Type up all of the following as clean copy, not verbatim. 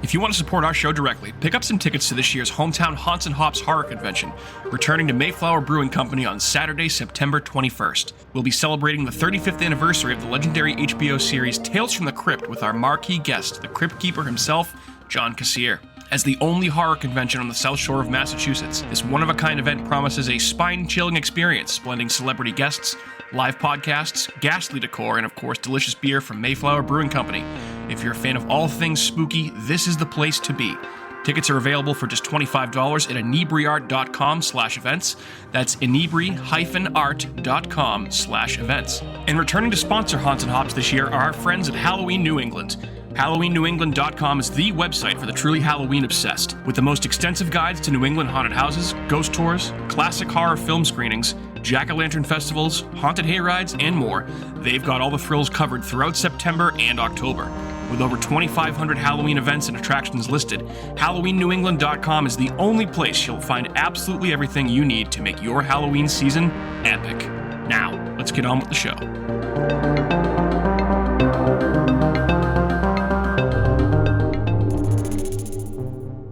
If you want to support our show directly, pick up some tickets to this year's Hometown Haunts and Hops Horror Convention, returning to Mayflower Brewing Company on Saturday, September 21st. We'll be celebrating the 35th anniversary of the legendary HBO series Tales from the Crypt with our marquee guest, the Crypt Keeper himself, John Cassier. As the only horror convention on the South Shore of Massachusetts, this one-of-a-kind event promises a spine-chilling experience, blending celebrity guests, live podcasts, ghastly decor, and of course, delicious beer from Mayflower Brewing Company. If you're a fan of all things spooky, this is the place to be. Tickets are available for just $25 at inebriart.com/events. That's inebri-art.com/events. And returning to sponsor Haunts and Hops this year are our friends at Halloween New England. HalloweenNewEngland.com is the website for the truly Halloween-obsessed. With the most extensive guides to New England haunted houses, ghost tours, classic horror film screenings, jack-o'-lantern festivals, haunted hayrides, and more, they've got all the thrills covered throughout September and October. With over 2,500 Halloween events and attractions listed, HalloweenNewEngland.com is the only place you'll find absolutely everything you need to make your Halloween season epic. Now, let's get on with the show.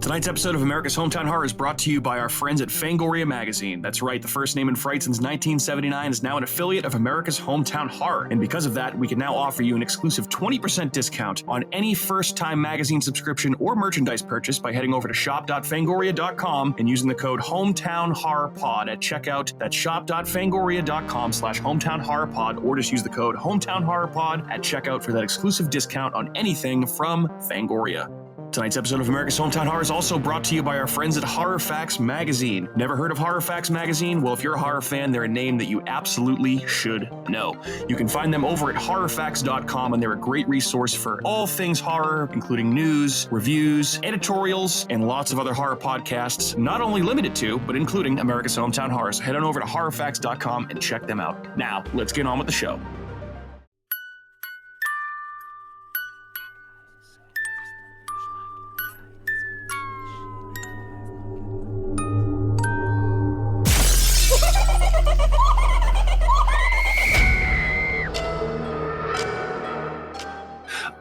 Tonight's episode of America's Hometown Horror is brought to you by our friends at Fangoria magazine. That's right, the first name in fright since 1979 is now an affiliate of America's Hometown Horror. And because of that, we can now offer you an exclusive 20% discount on any first-time magazine subscription or merchandise purchase by heading over to shop.fangoria.com and using the code HometownHorrorPod at checkout. That's shop.fangoria.com/HometownHorrorPod, or just use the code HometownHorrorPod at checkout for that exclusive discount on anything from Fangoria. Tonight's episode of America's Hometown Horror is also brought to you by our friends at Horror Facts Magazine. Never heard of Horror Facts Magazine? Well, if you're a horror fan, they're a name that you absolutely should know. You can find them over at horrorfactsdotcom, and they're a great resource for all things horror, including news, reviews, editorials, and lots of other horror podcasts, not only limited to, but including America's Hometown Horror. So head on over to horrorfacts.com and check them out. Now, let's get on with the show.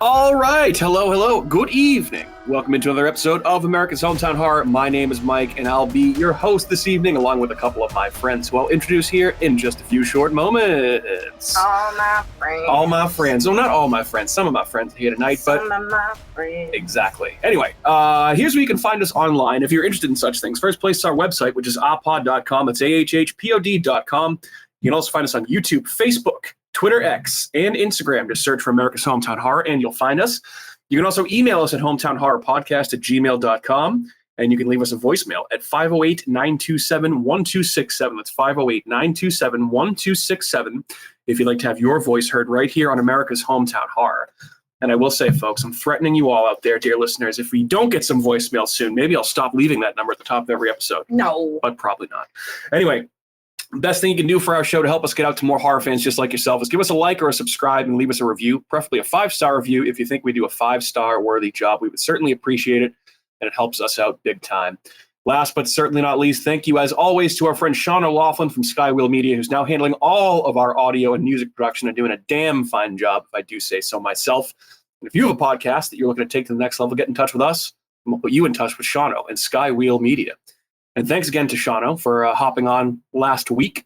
All right. Hello. Good evening. Welcome into another episode of America's Hometown Horror. My name is Mike, and I'll be your host this evening, along with a couple of my friends who I'll introduce here in just a few short moments. All my friends. All my friends. No, not all my friends. Some of my friends are here tonight, but... Some of my friends. Exactly. Anyway, here's where you can find us online if you're interested in such things. First place is our website, which is ahhpod.com. It's ahhpod.com. You can also find us on YouTube, Facebook, Twitter X, and Instagram. Just search for America's Hometown Horror, and you'll find us. You can also email us at hometownhorrorpodcast@gmail.com, and you can leave us a voicemail at 508-927-1267. That's 508-927-1267 if you'd like to have your voice heard right here on America's Hometown Horror. And I will say, folks, I'm threatening you all out there, dear listeners, if we don't get some voicemail soon, maybe I'll stop leaving that number at the top of every episode. No. But probably not. Anyway, best thing you can do for our show to help us get out to more horror fans just like yourself is give us a like or a subscribe and leave us a review, preferably a 5-star review. If you think we do a 5-star worthy job, we would certainly appreciate it, and it helps us out big time. Last but certainly not least, thank you as always to our friend Shaun O'Laughlin from Skywheel Media, who's now handling all of our audio and music production and doing a damn fine job, if I do say so myself. And if you have a podcast that you're looking to take to the next level, get in touch with us, and we'll put you in touch with Shaun and Skywheel Media. And thanks again to Shaun for hopping on last week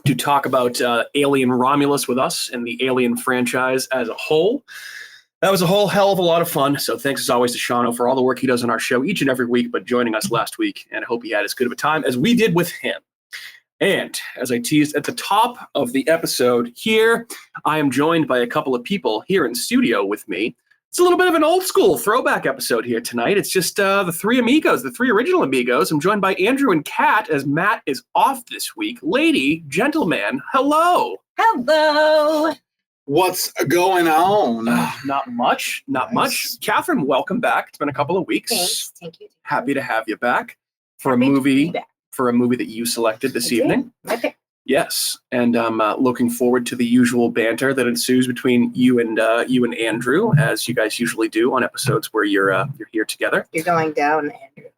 to talk about Alien Romulus with us and the Alien franchise as a whole. That was a whole hell of a lot of fun. So thanks as always to Shaun for all the work he does on our show each and every week, but joining us last week. And I hope he had as good of a time as we did with him. And as I teased at the top of the episode here, I am joined by a couple of people here in studio with me. It's a little bit of an old school throwback episode here tonight. It's just the three amigos, the three original amigos. I'm joined by Andrew and Kat as Matt is off this week. Lady, gentleman, hello. Hello. What's going on? Not much. Catherine, welcome back. It's been a couple of weeks. Thanks. Thank you. Happy to have you back for Happy a movie to be back. for a movie that you selected this evening. My pick. Yes, and I'm looking forward to the usual banter that ensues between you and Andrew, as you guys usually do on episodes where you're here together. You're going down, Andrew.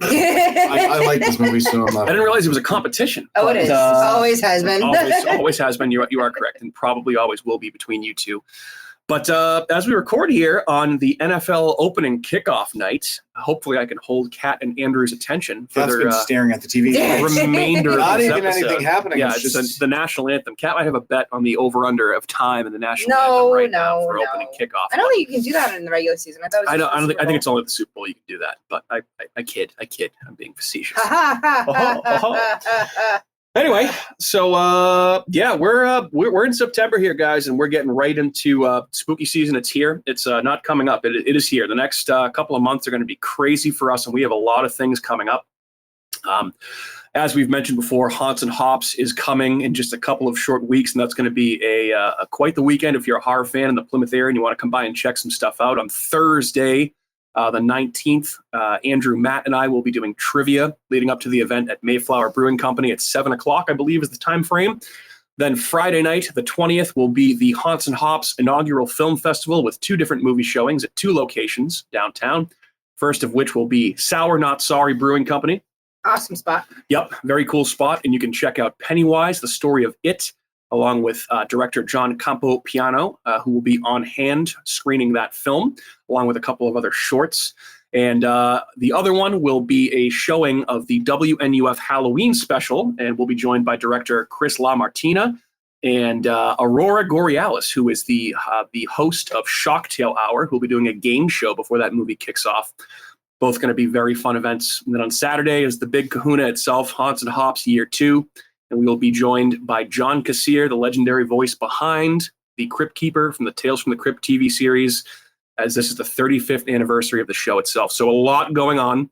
I like this movie so much. I didn't realize it was a competition. Oh, it is. Always has been. always has been. You are correct, and probably always will be between you two. But as we record here on the NFL opening kickoff night, hopefully I can hold Kat and Andrew's attention for Cat's been staring at the TV. remainder of Not this even episode. anything happening. Yeah, it's it's just the national anthem. Kat might have a bet on the over-under of time in the national anthem right now for opening kickoff. I don't think you can do that in the regular season. I thought it was I think it's only the Super Bowl you can do that. But I kid. I'm being facetious. Anyway, so we're in September here, guys, and we're getting right into spooky season. It's here. It's not coming up. It is here. The next couple of months are going to be crazy for us, and we have a lot of things coming up. As we've mentioned before, Haunts and Hops is coming in just a couple of short weeks, and that's going to be a quite the weekend if you're a horror fan in the Plymouth area and you want to come by and check some stuff out. On Thursday, the 19th, Andrew, Matt, and I will be doing trivia leading up to the event at Mayflower Brewing Company at 7 o'clock, I believe is the time frame. Then Friday night, the 20th, will be the Haunts and Hops inaugural film festival with 2 different movie showings at 2 locations downtown. First of which will be Sour Not Sorry Brewing Company. Awesome spot. Yep, very cool spot. And you can check out Pennywise, the story of it, along with director John Campopiano, who will be on hand screening that film, along with a couple of other shorts. And the other one will be a showing of the WNUF Halloween special, and we'll be joined by director Chris LaMartina and Aurora Borealis, who is the host of Shocktail Hour, who will be doing a game show before that movie kicks off. Both going to be very fun events. And then on Saturday is the big kahuna itself, Haunts and Hops Year 2. And we will be joined by John Kassir, the legendary voice behind the Crypt Keeper from the Tales from the Crypt TV series, as this is the 35th anniversary of the show itself. So a lot going on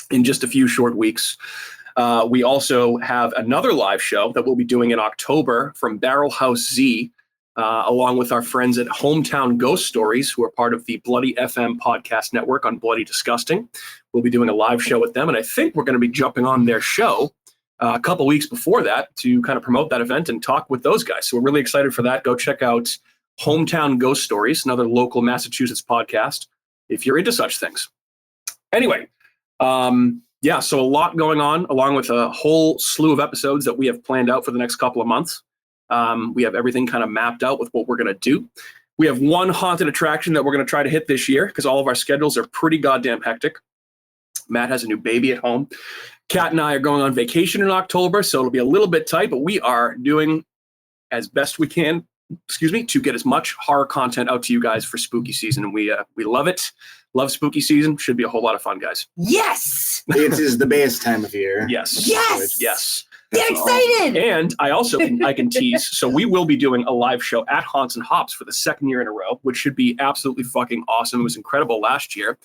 in just a few short weeks. We also have another live show that we'll be doing in October from Barrel House Z, along with our friends at Hometown Ghost Stories, who are part of the Bloody FM podcast network on Bloody Disgusting. We'll be doing a live show with them, and I think we're going to be jumping on their show a couple weeks before that to kind of promote that event and talk with those guys. So we're really excited for that. Go check out Hometown Ghost Stories, another local Massachusetts podcast, if you're into such things. Anyway, so a lot going on, along with a whole slew of episodes that we have planned out for the next couple of months. We have everything kind of mapped out with what we're going to do. We have one haunted attraction that we're going to try to hit this year because all of our schedules are pretty goddamn hectic. Matt has a new baby at home. Kat and I are going on vacation in October, so it'll be a little bit tight, but we are doing as best we can, to get as much horror content out to you guys for spooky season. And we love it. Love spooky season. Should be a whole lot of fun, guys. Yes! It is the best time of year. Yes. Yes! Yes. Get excited! And I also I can tease. So we will be doing a live show at Haunts and Hops for the 2nd year in a row, which should be absolutely fucking awesome. It was incredible last year.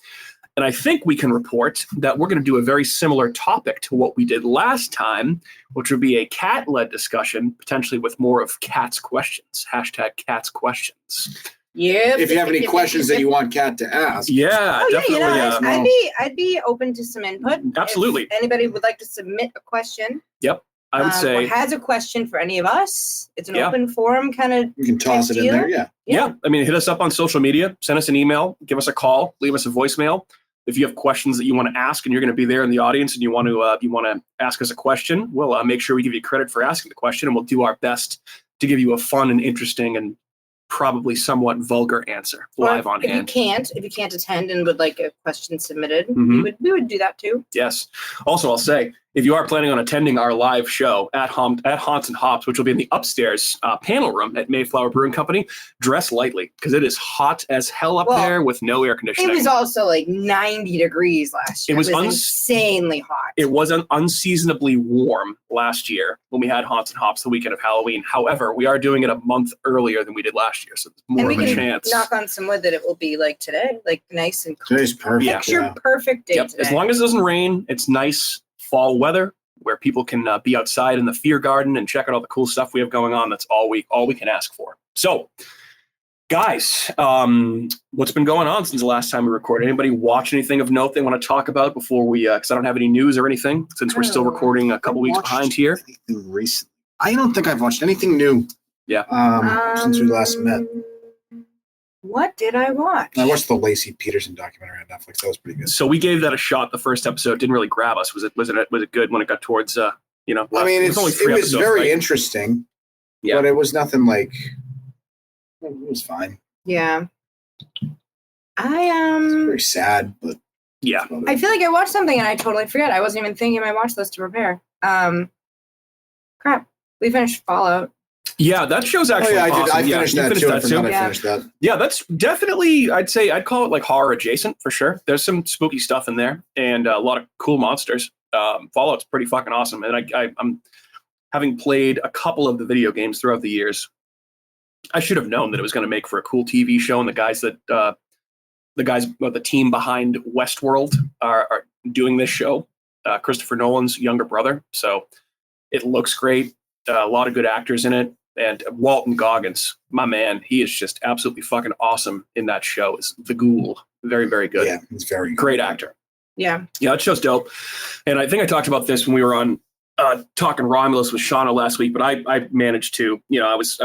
And I think we can report that we're going to do a very similar topic to what we did last time, which would be a cat-led discussion, potentially with more of Cat's questions. #Cat's questions. Yeah. If you have any questions that you want Kat to ask. Yeah, definitely. I'd be open to some input. Absolutely. If anybody would like to submit a question. Yep. I would say. Or has a question for any of us. It's an open forum kind of. You can toss it in there. Yeah. I mean, hit us up on social media, send us an email, give us a call, leave us a voicemail. If you have questions that you want to ask and you're going to be there in the audience and you want to ask us a question, we'll make sure we give you credit for asking the question, and we'll do our best to give you a fun and interesting and probably somewhat vulgar answer live on hand. If you can't attend and would like a question submitted, we would do that too. Yes. Also, I'll say, if you are planning on attending our live show at Haunts and Hops, which will be in the upstairs panel room at Mayflower Brewing Company, dress lightly because it is hot as hell up there with no air conditioning. It was also like 90 degrees last year. It was insanely hot. It was unseasonably warm last year when we had Haunts and Hops the weekend of Halloween. However, we are doing it a month earlier than we did last year, so there's more of a chance. Knock on some wood that it will be like today, like nice and cool. Today's perfect. Picture perfect day today. As long as it doesn't rain, it's nice fall weather where people can be outside in the Fear Garden and check out all the cool stuff we have going on. That's all we can ask for. So, guys, what's been going on since the last time we recorded? Anybody watch anything of note they want to talk about before we? Because I don't have any news or anything since we're still recording a couple weeks behind here. Recently, I don't think I've watched anything new. Yeah. Since we last met. What did I watch? I watched the Lacey Peterson documentary on Netflix. That was pretty good. So we gave that a shot. The first episode didn't really grab us. Was it good when it got towards I mean, it was very interesting. Yeah. But it was nothing like. It was fine. Yeah. It's very sad, but Yeah. I feel like I watched something and I totally forget. I wasn't even thinking of my watch list to prepare. Crap. We finished Fallout. Yeah, that show's actually awesome. I finished that too. I forgot I Yeah. finished that. Yeah, that's definitely, I'd call it like horror adjacent for sure. There's some spooky stuff in there and a lot of cool monsters. Fallout's pretty fucking awesome. And I'm having played a couple of the video games throughout the years. I should have known that it was going to make for a cool TV show. And the team behind Westworld are doing this show, Christopher Nolan's younger brother. So it looks great. A lot of good actors in it. And Walton Goggins, my man, he is just absolutely fucking awesome in that show. Is the Ghoul. Very, very good. Yeah, he's very great actor. Yeah. Yeah, that show's dope. And I think I talked about this when we were on talking Romulus with Shaun last week, but I managed to, I was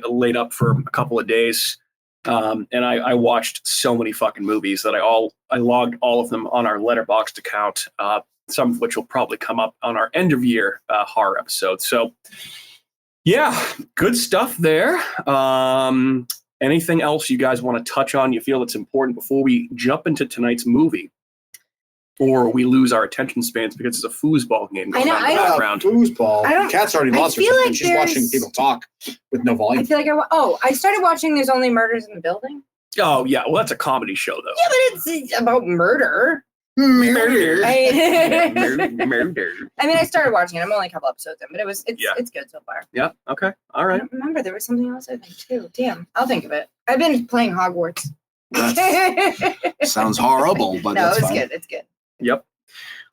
laid up for a couple of days. And I watched so many fucking movies that I logged all of them on our Letterboxd account, some of which will probably come up on our end of year horror episode. So yeah, good stuff there. Anything else you guys want to touch on? You feel it's important before we jump into tonight's movie? Or we lose our attention spans because it's a foosball game going on in the background. Foosball. Cat's already lost her attention. She's watching people talk with no volume. I feel like I started watching There's Only Murders in the Building. Oh, yeah. Well, that's a comedy show, though. Yeah, but it's about murder. Murder. Murder. I mean, I started watching it. I'm only a couple episodes in, but it's good so far. Yeah. Okay. All right. I don't remember. There was something else I think too. Damn. I'll think of it. I've been playing Hogwarts. Sounds horrible, but no, that's fine. Good. It's good. Yep.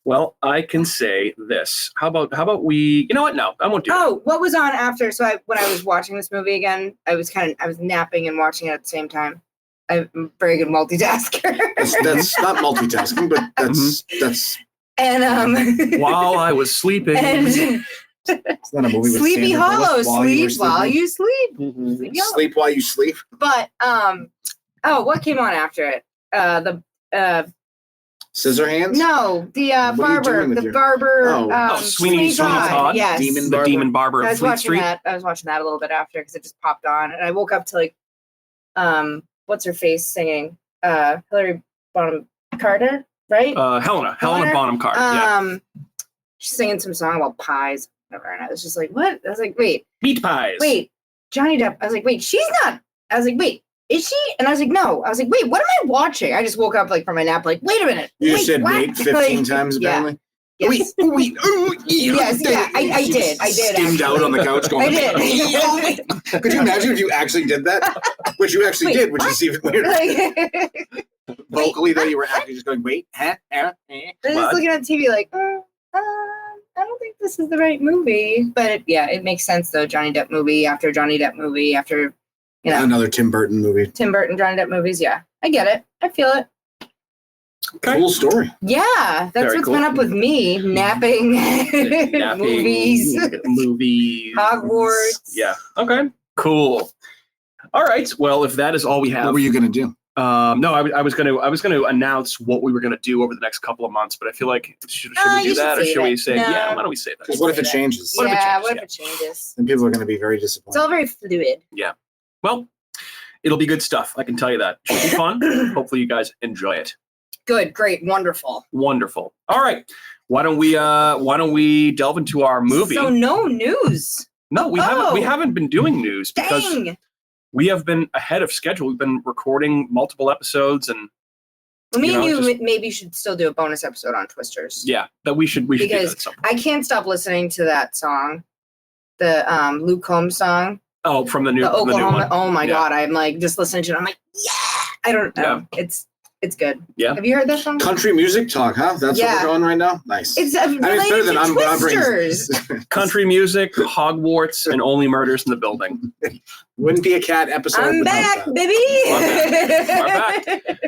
Well, I can say this. How about we? You know what? No, I won't do that. Oh, what was on after? So when I was watching this movie again, I was napping and watching it at the same time. I'm a very good multitasker. That's not multitasking, but that's. And while I was sleeping. And it's not a movie with Sleepy Hollow. Sleep while you sleep. Mm-hmm. Sleep while you sleep. But what came on after it? The Scissorhands? No, the barber. The barber. Sweeney Todd. Yes. Demon Barber of Fleet Street. I was watching that a little bit after because it just popped on, and I woke up to what's her face singing? Hillary Bonham Carter, right? Helena Bonham Carter. Yeah. She's singing some song about pies, whatever, and I was just like, "What?" I was like, "Wait, meat pies." Wait, Johnny Depp. I was like, "Wait, she's not." I was like, "Wait, is she?" And I was like, "No." I was like, "Wait, what am I watching?" I just woke up from my nap, wait a minute. You said wait 15 times apparently. Yeah. Yes. Wait. Yes, yeah, I did. Steamed out on the couch going. I did. Could you imagine if you actually did that? Which you actually did, which is even weirder. Vocally, though, you were actually just going, wait, huh? I was just looking at TV I don't think this is the right movie. But it makes sense, though. Johnny Depp movie after Johnny Depp movie after, another Tim Burton movie. Tim Burton, Johnny Depp movies, yeah. I get it. I feel it. Okay. Cool story. Yeah, that's Very what's cool. been up with me. Napping. movies. Hogwarts. Yeah. Okay. Cool. All right. Well, if that is all we have. What were you going to do? No, I was going to announce what we were going to do over the next couple of months, but I feel like should we do that or should we say, why don't we say that? Because what if it changes? What if it changes? Then people are going to be very disappointed. It's all very fluid. Yeah. Well, it'll be good stuff. I can tell you that. Should be fun. Hopefully you guys enjoy it. Good, great, wonderful. Wonderful. All right. Why don't we delve into our movie? So no news. No, we haven't been doing news because Dang. we have been ahead of schedule. We've been recording multiple episodes and me and you maybe should still do a bonus episode on Twisters. Yeah, that we should do that at some point. I can't stop listening to that song. The Luke Combs song. Oh, from the new Oklahoma. one. Oh my God. I'm just listening to it. I'm like, yeah. I don't know. Yeah. It's good. Yeah. Have you heard that song? Country music talk, huh? That's what we're going right now? Nice. It's better than Twisters. Country music, Hogwarts, and Only Murders in the Building. Wouldn't be a cat episode. I'm back, baby. We're back.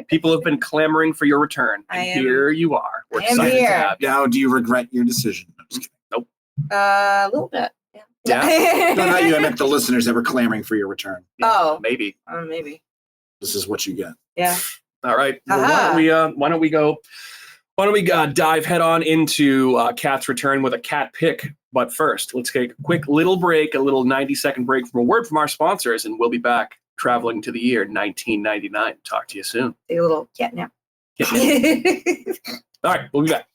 People have been clamoring for your return. And here you are. We're excited to have you. Now, do you regret your decision? I'm just kidding. Nope. A little bit. Yeah. No, not you. I meant the listeners that were clamoring for your return. Yeah, maybe. Maybe. This is what you get. Yeah. All right. Well, why don't we dive head on into Cat's return with a cat pick? But first, let's take a quick little break, a little 90-second break from a word from our sponsors, and we'll be back traveling to the year 1999. Talk to you soon. A little catnap. All right, we'll be back.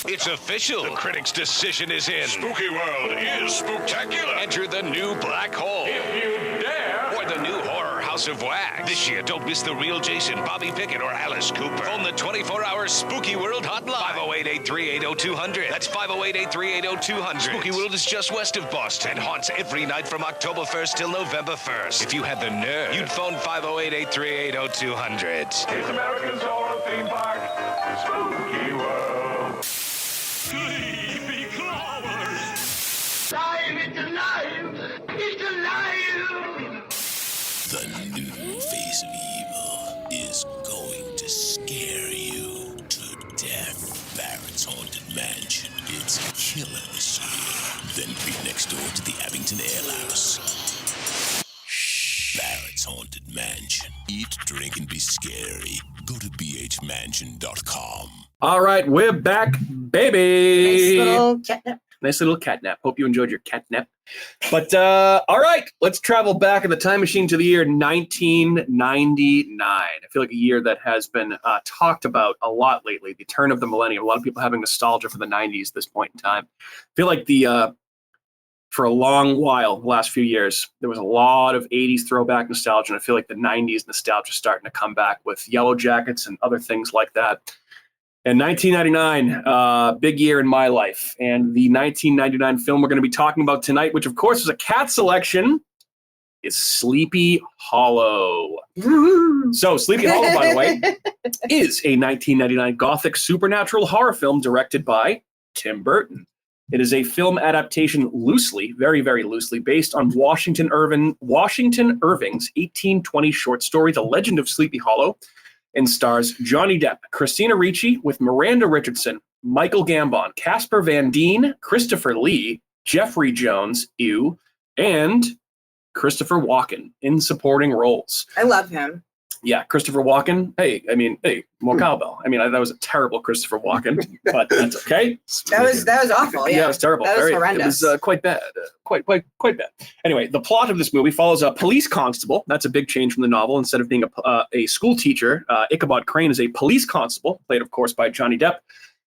It's official. The critics' decision is in. Spooky World is spooktacular. Enter the new black hole. If you dare. Or the new horror House of Wax. This year, don't miss the real Jason, Bobby Pickett, or Alice Cooper. Phone the 24-hour Spooky World hotline. 508-838-0200. That's 508-838-0200. Spooky World is just west of Boston and haunts every night from October 1st till November 1st. If you had the nerve, you'd phone 508-838-0200. It's America's horror theme park. Spooky World. Sleepy Clovers. Alive! It's alive! It's alive! The new face of evil is going to scare you to death. Barrett's Haunted Mansion. It's a killer this year. Then be next door to the Abington Ale House. Barrett's Haunted Mansion. Eat, drink, and be scary. Go to bhmansion.com. All right, we're back, baby. Nice little catnap. Nice little catnap. Hope you enjoyed your catnap. But all right, let's travel back in the time machine to the year 1999. I feel like a year that has been talked about a lot lately. The turn of the millennium. A lot of people having nostalgia for the 90s at this point in time. I feel like for a long while, the last few years, there was a lot of 80s throwback nostalgia, and I feel like the 90s nostalgia is starting to come back with Yellow Jackets and other things like that. And 1999, big year in my life. And the 1999 film we're going to be talking about tonight, which of course is a cat selection, is Sleepy Hollow. So Sleepy Hollow, by the way, is a 1999 gothic supernatural horror film directed by Tim Burton. It is a film adaptation loosely, very, very loosely, based on Washington Irving's 1820 short story, The Legend of Sleepy Hollow, and stars Johnny Depp, Christina Ricci with Miranda Richardson, Michael Gambon, Casper Van Dien, Christopher Lee, Jeffrey Jones, and Christopher Walken in supporting roles. I love him. Yeah, Christopher Walken. Hey, more cowbell. That was a terrible Christopher Walken, but that's okay. That was awful. Yeah, it was terrible. That was horrendous. It was quite bad. Quite bad. Anyway, the plot of this movie follows a police constable. That's a big change from the novel. Instead of being a school teacher, Ichabod Crane is a police constable, played, of course, by Johnny Depp,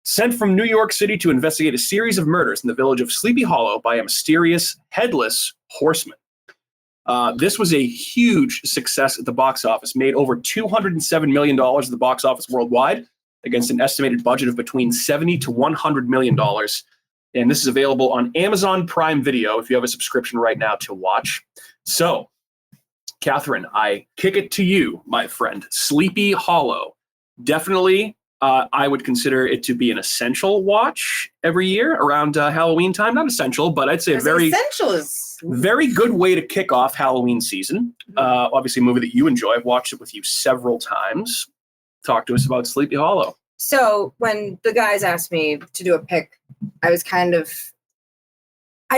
sent from New York City to investigate a series of murders in the village of Sleepy Hollow by a mysterious, headless horseman. This was a huge success at the box office, made over $207 million at the box office worldwide against an estimated budget of between $70 to $100 million. And this is available on Amazon Prime Video if you have a subscription right now to watch. So, Catherine, I kick it to you, my friend. Sleepy Hollow. Definitely, I would consider it to be an essential watch every year around Halloween time. Not essential, but I'd say essential is very good way to kick off Halloween season. Obviously, a movie that you enjoy. I've watched it with you several times. Talk to us about Sleepy Hollow. So when the guys asked me to do a pick, I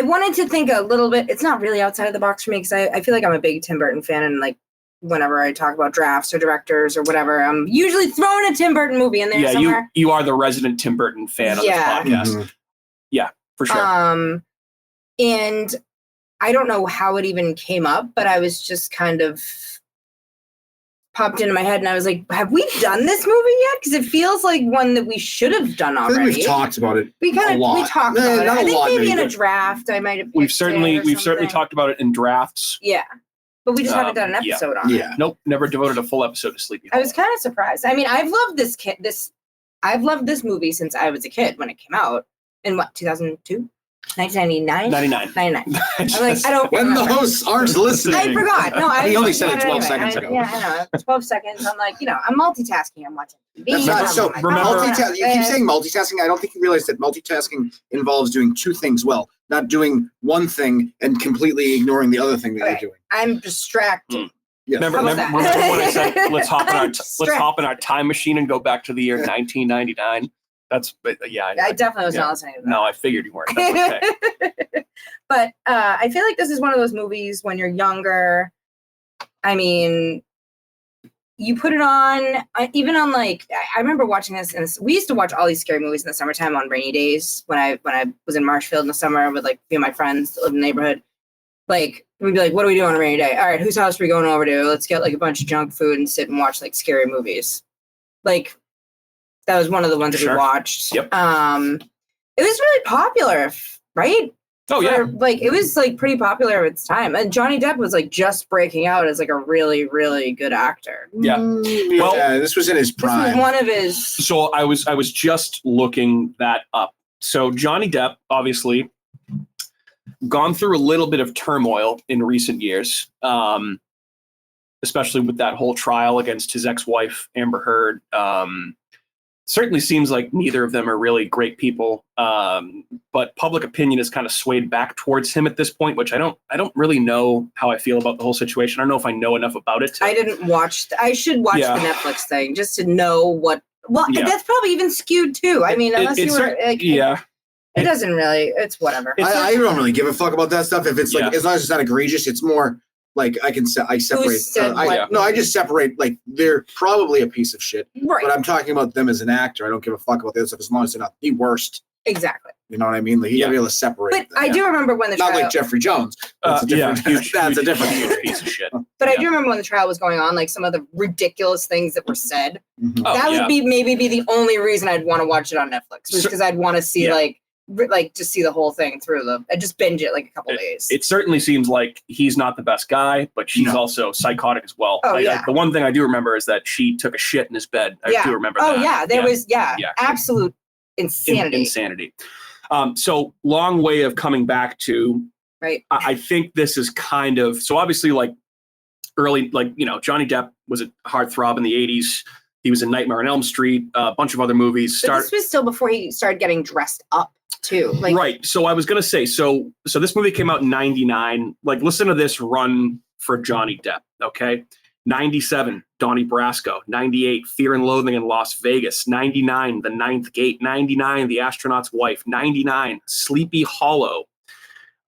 wanted to think a little bit. It's not really outside of the box for me because I feel like I'm a big Tim Burton fan, and like whenever I talk about drafts or directors or whatever, I'm usually throwing a Tim Burton movie in there somewhere. You are the resident Tim Burton fan on this podcast. Mm-hmm. Yeah, for sure. And I don't know how it even came up, but I was just kind of popped into my head and I was like, have we done this movie yet? Because it feels like one that we should have done already. I think we've talked about it. We talked about it. I think maybe in a draft I might have. We've certainly talked about it in drafts. Yeah. But we just haven't done an episode on it. Yeah. Nope, never devoted a full episode to Sleepy Hollow. I was kind of surprised. I've loved this movie since I was a kid when it came out. In what, 2002? 1999? 99. I'm like, I don't When remember. the hosts aren't listening. I forgot. No, he only said it 12 seconds ago. Yeah, I know. 12 seconds. I'm like, I'm multitasking. I'm watching TV. You keep saying multitasking. I don't think you realize that multitasking involves doing two things well, not doing one thing and completely ignoring the other thing that you're doing. I'm distracted. Yes. Remember when I said let's hop in our time machine and go back to the year 1999? I definitely was not listening to that. No, I figured you weren't. That's okay. But I feel like this is one of those movies when you're younger. you put it on, even on like, I remember watching this, and we used to watch all these scary movies in the summertime on rainy days when I was in Marshfield in the summer with like a few of my friends that live in the neighborhood. Like, we'd be like, what are we doing on a rainy day? All right, whose house are we going over to? Let's get like a bunch of junk food and sit and watch like scary movies. Like, that was one of the ones that we watched. Yep. It was really popular, right? Oh, yeah. Like, it was like pretty popular at its time. And Johnny Depp was like just breaking out as like a really, really good actor. Yeah. Well, this was in his prime. This was one of his. So I was just looking that up. So Johnny Depp, obviously, gone through a little bit of turmoil in recent years, especially with that whole trial against his ex-wife, Amber Heard. Certainly seems like neither of them are really great people, but public opinion is kind of swayed back towards him at this point, which I don't really know how I feel about the whole situation. I don't know if I know enough about it. I didn't watch. I should watch the Netflix thing just to know what. Well, that's probably even skewed too. I mean, unless you were like, it doesn't really. It's whatever. I don't really give a fuck about that stuff. If it's like, as long as it's not egregious, it's more like I separate. I just separate. Like, they're probably a piece of shit, right? But I'm talking about them as an actor. I don't give a fuck about the other stuff as long as they're not the worst. Exactly. You know what I mean? Like, you gotta be able to separate. But I do remember when the not trial, like Jeffrey Jones. That's a different. That's a different piece of shit. But I do remember when the trial was going on, like some of the ridiculous things that were said. Mm-hmm. That would be the only reason I'd want to watch it on Netflix, was because I'd want to see like just see the whole thing through and just binge it like a couple days. It certainly seems like he's not the best guy, but she's also psychotic as well. Oh, yeah. The one thing I do remember is that she took a shit in his bed. I do remember that. Oh, yeah. There was absolute insanity. Insanity. So long way of coming back to, right. I think this is kind of, so obviously like early, like, you know, Johnny Depp was a heartthrob in the 80s. He was in Nightmare on Elm Street, a bunch of other movies. But this was still before he started getting dressed up too. Like, right. So I was going to say, so this movie came out in 99. Like, listen to this run for Johnny Depp. Okay. 97, Donnie Brasco. 98, Fear and Loathing in Las Vegas. 99, The Ninth Gate. 99, The Astronaut's Wife. 99, Sleepy Hollow.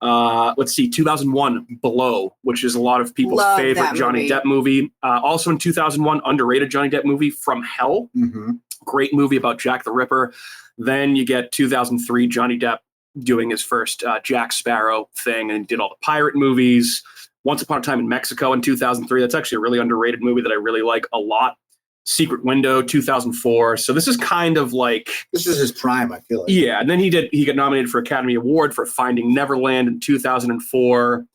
Let's see, 2001, Below, which is a lot of people's favorite Johnny Depp movie. Also in 2001, underrated Johnny Depp movie, From Hell. Mm-hmm. Great movie about Jack the Ripper. Then you get 2003, Johnny Depp doing his first Jack Sparrow thing, and did all the pirate movies. Once Upon a Time in Mexico in 2003. That's actually a really underrated movie that I really like a lot. Secret Window, 2004. So this is kind of like... This is his prime, I feel like. Yeah, and then he got nominated for Academy Award for Finding Neverland in 2004.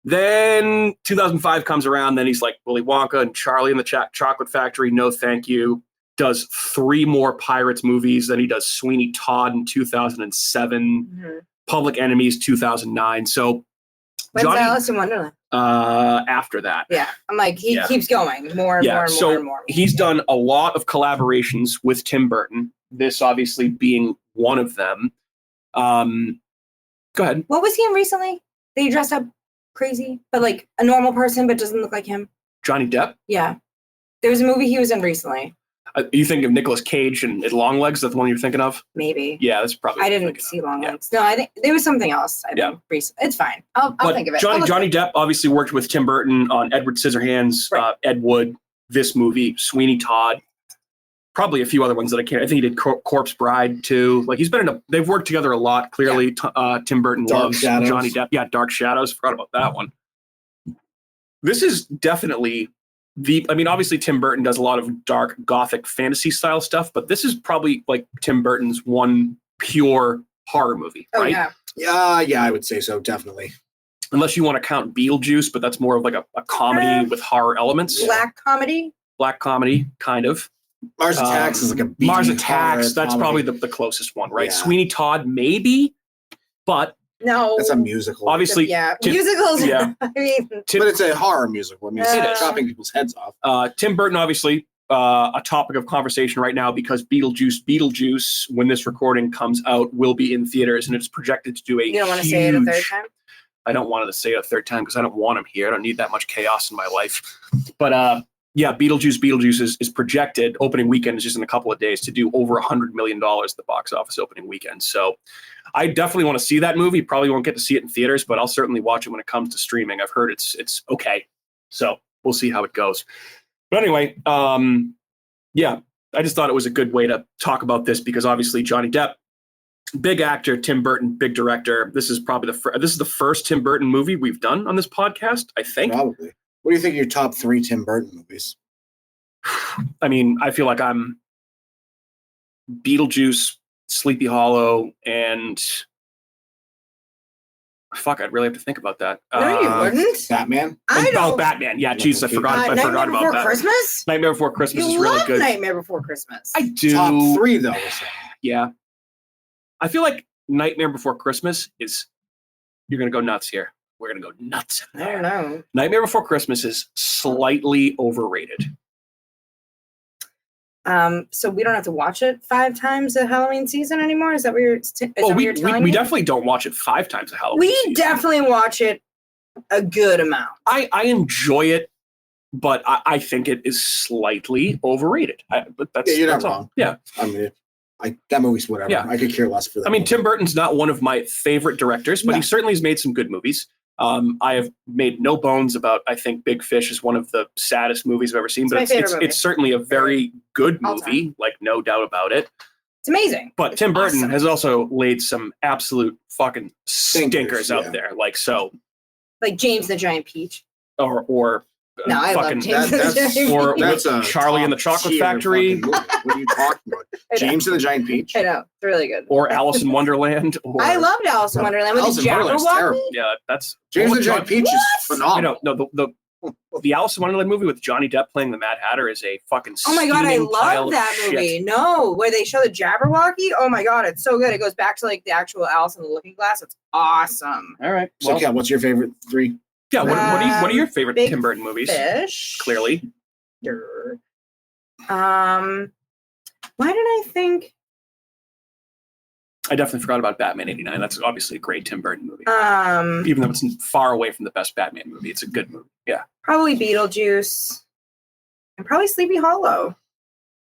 Then 2005 comes around, then he's like Willy Wonka and Charlie and the Chocolate Factory, No Thank You. Does 3 more Pirates movies. Then he does Sweeney Todd in 2007. Mm-hmm. Public Enemies, 2009. So when's Alice in Wonderland? After that. Yeah. I'm like, he keeps going more and more and more and more. He's done a lot of collaborations with Tim Burton, this obviously being one of them. Go ahead. What was he in recently? That he dressed up crazy, but like a normal person, but doesn't look like him? Johnny Depp? Yeah. There was a movie he was in recently. You think of Nicolas Cage and Longlegs? That's the one you're thinking of? Maybe. Yeah, that's probably. I didn't see Longlegs. No, I think there was something else. I think it's fine. I'll think of it. Johnny Depp obviously worked with Tim Burton on Edward Scissorhands, Ed Wood, this movie, Sweeney Todd, probably a few other ones that I can't. I think he did Corpse Bride too. Like, he's been in they've worked together a lot. Clearly, Tim Burton loves Johnny Depp. Yeah, Dark Shadows. Forgot about that one. This is definitely. Obviously Tim Burton does a lot of dark gothic fantasy style stuff, but this is probably like Tim Burton's one pure horror movie, right? Yeah, I would say so, definitely. Unless you want to count Beetlejuice, but that's more of like a comedy with horror elements. Black comedy, kind of. Mars Attacks is like a Mars Attacks. That's probably the closest one, right? Yeah. Sweeney Todd, maybe, but no, that's a musical. Obviously, musicals. Yeah, but it's a horror musical. I mean, it's chopping people's heads off. Tim Burton, obviously, a topic of conversation right now because Beetlejuice, when this recording comes out, will be in theaters, and it's projected to do a. You don't want to say it a third time. I don't want to say it a third time because I don't want him here. I don't need that much chaos in my life. But Beetlejuice is projected. Opening weekend is just in a couple of days to do over $100 million at the box office opening weekend. So I definitely want to see that movie. Probably won't get to see it in theaters, but I'll certainly watch it when it comes to streaming. I've heard it's okay. So we'll see how it goes. But anyway, yeah, I just thought it was a good way to talk about this because obviously Johnny Depp, big actor, Tim Burton, big director. This is probably this is the first Tim Burton movie we've done on this podcast, I think. Probably. What do you think of your top 3 Tim Burton movies? I mean, I feel like I'm Beetlejuice, Sleepy Hollow, and fuck, I'd really have to think about that. No, you wouldn't. Batman? I don't. Oh, Batman. Yeah, Jesus, I forgot Nightmare about Before that. Christmas? Nightmare Before Christmas You is really love good. Nightmare Before Christmas. I do. Top 3, though. We're saying. Yeah. I feel like Nightmare Before Christmas is, you're going to go nuts here. We're going to go nuts in I there. don't know. Nightmare Before Christmas is slightly overrated. So we don't have to watch it 5 times a Halloween season anymore? Is that what you're, We telling me? definitely don't watch it 5 times a Halloween We season. definitely watch it a good amount. I enjoy it, but I think it is slightly overrated. But that's, You're not that's all. wrong. Yeah. I mean, that movie's whatever. Yeah. I could care less for that. I mean, movie. Tim Burton's not one of my favorite directors, but No. he certainly has made some good movies. I have made no bones about, I think Big Fish is one of the saddest movies I've ever seen, It's but my favorite movie. it's certainly a very good All movie, like no doubt about it. It's amazing. But It's Tim Burton awesome. has also laid some absolute fucking stinkers yeah. out there. Like, so, Like James the Giant Peach. or No, I love fucking, James the that's- Giant Peach. or That's a Charlie and the top Chocolate tier Factory. fucking movie. What are you talking about? I know. James and the Giant Peach? I know. It's really good. or Alice in Wonderland. Or, I loved Alice in Wonderland with Alice the in Wonderland's Jabberwocky. terrible. Yeah, that's James oh, and the Giant Peach is What? phenomenal. I know. No, the Alice in Wonderland movie with Johnny Depp playing the Mad Hatter is a fucking Oh my god, I steaming pile love of that shit. movie. No, where they show the Jabberwocky. Oh my god, it's so good. It goes back to like the actual Alice in the Looking Glass. It's awesome. All right. So, Well, yeah, what's your favorite 3? yeah. What are your favorite Big Tim Burton movies? Fish. Clearly. Durr. Why did I think? I definitely forgot about Batman '89. That's obviously a great Tim Burton movie. Um, Even though it's far away from the best Batman movie, it's a good movie. Yeah. probably Beetlejuice, and probably Sleepy Hollow.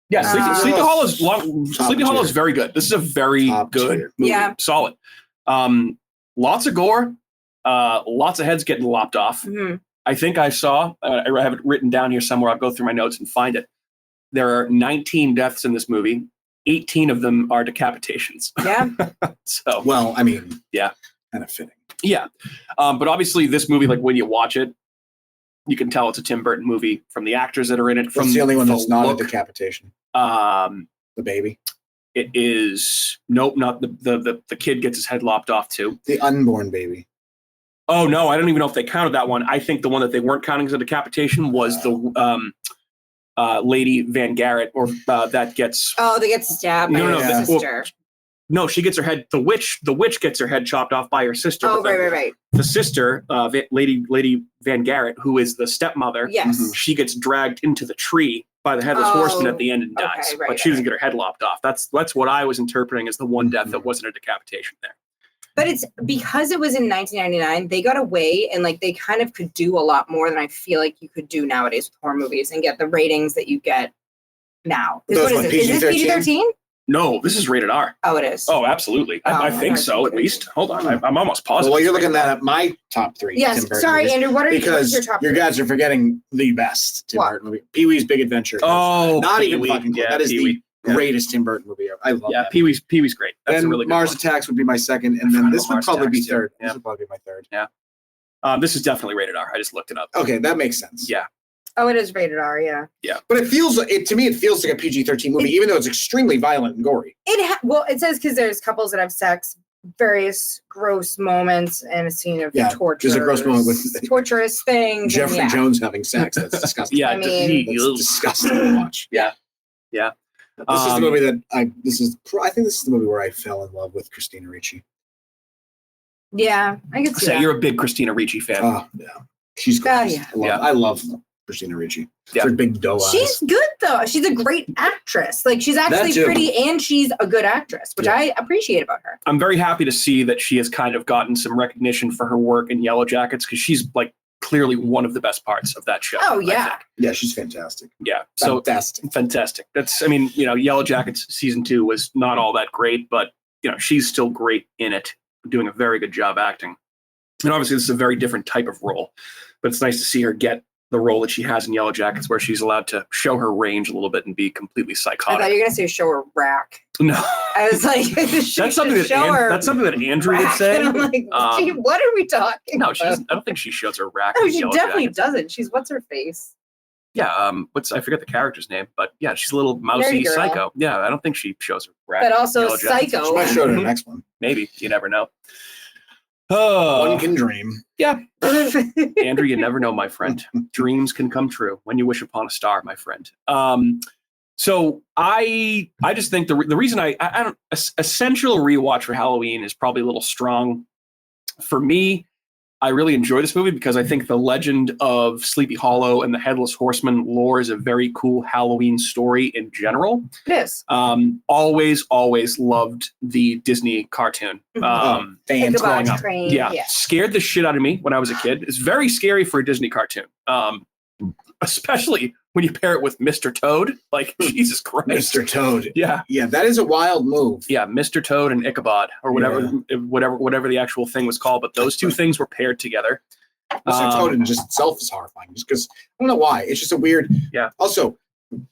Yeah. Sleepy Hollow is Top Sleepy Hollow is tier. very good. This is a very Top good tier. movie. Yeah. Solid. Lots of gore. Lots of heads getting lopped off. Mhm. I think I saw, I have it written down here somewhere. I'll go through my notes and find it. There are 19 deaths in this movie. 18 of them are decapitations. Yeah, So, Well, I mean, Yeah. kind of fitting. yeah. But obviously this movie, like when you watch it, you can tell it's a Tim Burton movie from the actors that are in it. From What's the only one that's not look. a decapitation? The baby? It is, nope, not the kid gets his head lopped off too. The unborn baby. Oh no, I don't even know if they counted that one. I think the one that they weren't counting as a decapitation was the Lady Van Garrett, or that gets. Oh, they get stabbed by No, his no, sister. No, she gets her head. The witch gets her head chopped off by her sister. Oh, but the- right. The sister, Lady Van Garrett, who is the stepmother, Yes. she gets dragged into the tree by the headless horseman at the end and okay, dies. right, But she doesn't right. get her head lopped off. That's what I was interpreting as the one death that wasn't a decapitation there. But it's because it was in 1999, they got away and like they kind of could do a lot more than I feel like you could do nowadays with horror movies and get the ratings that you get now. 'Cause Those what is what, it? Is this PG-13? PG-13? No, this is rated R. Oh, it is. Oh, absolutely. I Oh, think okay. so, at least. Hold on. I'm almost positive. Well, you're looking at my top 3. Yes. Tim Burton Sorry, movies, Andrew. What are because your top your three? guys are forgetting the best Tim What? Burton movie. Pee-wee's Big Adventure. Oh, Not even Pee-wee. fucking close. Yeah, That is Pee-wee. the greatest Tim Burton movie ever. I love Yeah, that. Pee-wee's great. That's a And really good Mars one. Attacks would be my second, and I then forgot this about would Mars probably be Attacks, too. third. Yeah. This would probably be my third. This is definitely rated R. I just looked it up. Okay, that makes sense. Yeah. Oh, it is rated R. Yeah. But to me, it feels like a PG-13 movie, even though it's extremely violent and gory. It says because there's couples that have sex, various gross moments, and a scene of Yeah, torture. there's a gross moment with torturous things. Jeffrey and, yeah. Jones having sex. That's disgusting. Yeah, I mean- That's disgusting to watch. Yeah. This is the movie that I think this is the movie where I fell in love with Christina Ricci. Yeah, I can see So that. you're a big Christina Ricci fan. Oh, yeah. She's gorgeous. yeah. I love Christina Ricci. Yeah. Her big doe eyes. She's good though. She's a great actress. Like she's actually too. pretty and she's a good actress, which Yeah. I appreciate about her. I'm very happy to see that she has kind of gotten some recognition for her work in Yellow Jackets, because she's like clearly one of the best parts of that show. Oh, I yeah. think. Yeah, she's fantastic. Yeah. So Fantastic. fantastic. Yellow Jackets season 2 was not all that great, but she's still great in it, doing a very good job acting. And obviously this is a very different type of role, but it's nice to see her get the role that she has in Yellow Jackets, where she's allowed to show her range a little bit and be completely I psychotic. thought you were gonna say show her rack. No, I was like, that's something that Andrew would say. And I'm like, gee, what are we talking? No, about? she doesn't. I don't think she shows her rack. No, in she Yellow definitely Jackets. doesn't. She's what's her face? Yeah, I forget the character's name, but yeah, she's a little mousy Nerdy girl. psycho. Yeah, I don't think she shows her rack. But in also Yellow Jackets. psycho. She might show it in the next one. Maybe, you never know. Oh, One can dream. yeah, Andrew, you never know, my friend. Dreams can come true when you wish upon a star, my friend. So I just think the reason I don't essential rewatch for Halloween is probably a little strong for me. I really enjoy this movie because I think the legend of Sleepy Hollow and the Headless Horseman lore is a very cool Halloween story in general. It is. Always loved the Disney cartoon. Fans Ichabod growing up. Crane, Yeah, yeah. scared the shit out of me when I was a kid. It's very scary for a Disney cartoon, especially when you pair it with Mr. Toad. Like, Jesus Christ. Mr. Toad. Yeah. Yeah, that is a wild move. Yeah, Mr. Toad and Ichabod, or whatever the actual thing was called. But those two things were paired together. Mr. Toad in just itself is horrifying. Just because I don't know why. It's just a weird. Yeah. Also,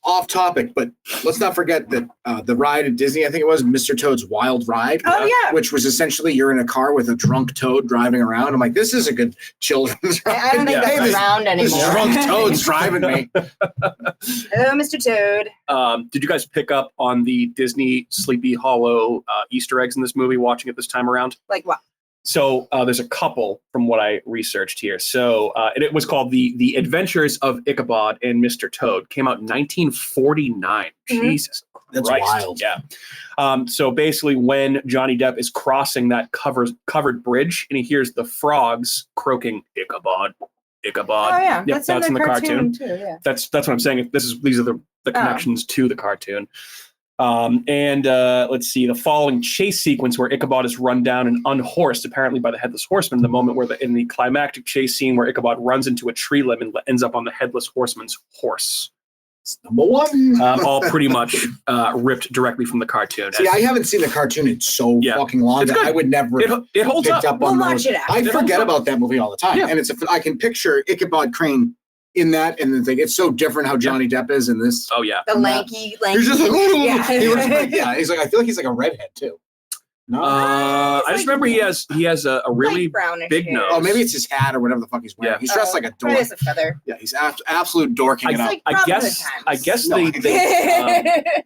off topic, but let's not forget that the ride at Disney, I think it was Mr. Toad's Wild Ride. Oh, yeah. Which was essentially you're in a car with a drunk toad driving around. I'm like, this is a good children's ride. I don't think Hey, that's around this anymore. drunk toad's driving me. Hello, Mr. Toad. Did you guys pick up on the Disney Sleepy Hollow Easter eggs in this movie? Watching it this time around. Like what? So there's a couple from what I researched here. So and it was called the Adventures of Ichabod and Mr. Toad. Came out in 1949. Mhm. Jesus That's Christ. wild. Yeah. So basically, when Johnny Depp is crossing that covered bridge and he hears the frogs croaking Ichabod, Ichabod. Oh yeah, Yep, that's in the cartoon. too. Yeah. That's what I'm saying. These are the connections to the cartoon. Let's see, the following chase sequence where Ichabod is run down and unhorsed, apparently by the Headless Horseman, the moment where in the climactic chase scene where Ichabod runs into a tree limb and ends up on the Headless Horseman's horse. It's number one. All pretty much ripped directly from the cartoon. See, I haven't seen the cartoon in so fucking long It's that good. I would never It holds picked up We'll on watch those. it after. I It holds forget up. about that movie all the time. Yeah. And I can picture Ichabod Crane in that, and it's so different how Johnny Depp is in this. Oh yeah. The lanky. He's just like, Yeah. he looks like, he's like, I feel like he's like a redhead too. No. I just remember he has a really Light brownish big hair. nose. Oh, maybe it's his hat or whatever the fuck he's wearing. Yeah. He's dressed like a Probably dork. has a feather. Yeah, he's absolute dorking it up. like I Robin guess Hood I times. guess No.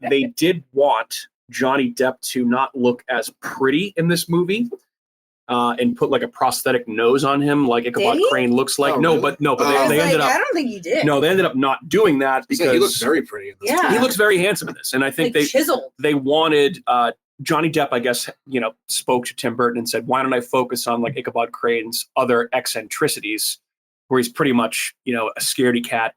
they did want Johnny Depp to not look as pretty in this movie. And put like a prosthetic nose on him, like Ichabod he? Crane looks like. Oh, no, really? but I was they like, ended up. I don't think he did. No, they ended up not doing that He because looks very pretty in this. Yeah. he looks very handsome in this, and I think like chiseled. they wanted Johnny Depp, I guess, spoke to Tim Burton and said, "Why don't I focus on like Ichabod Crane's other eccentricities, where he's pretty much a scaredy cat,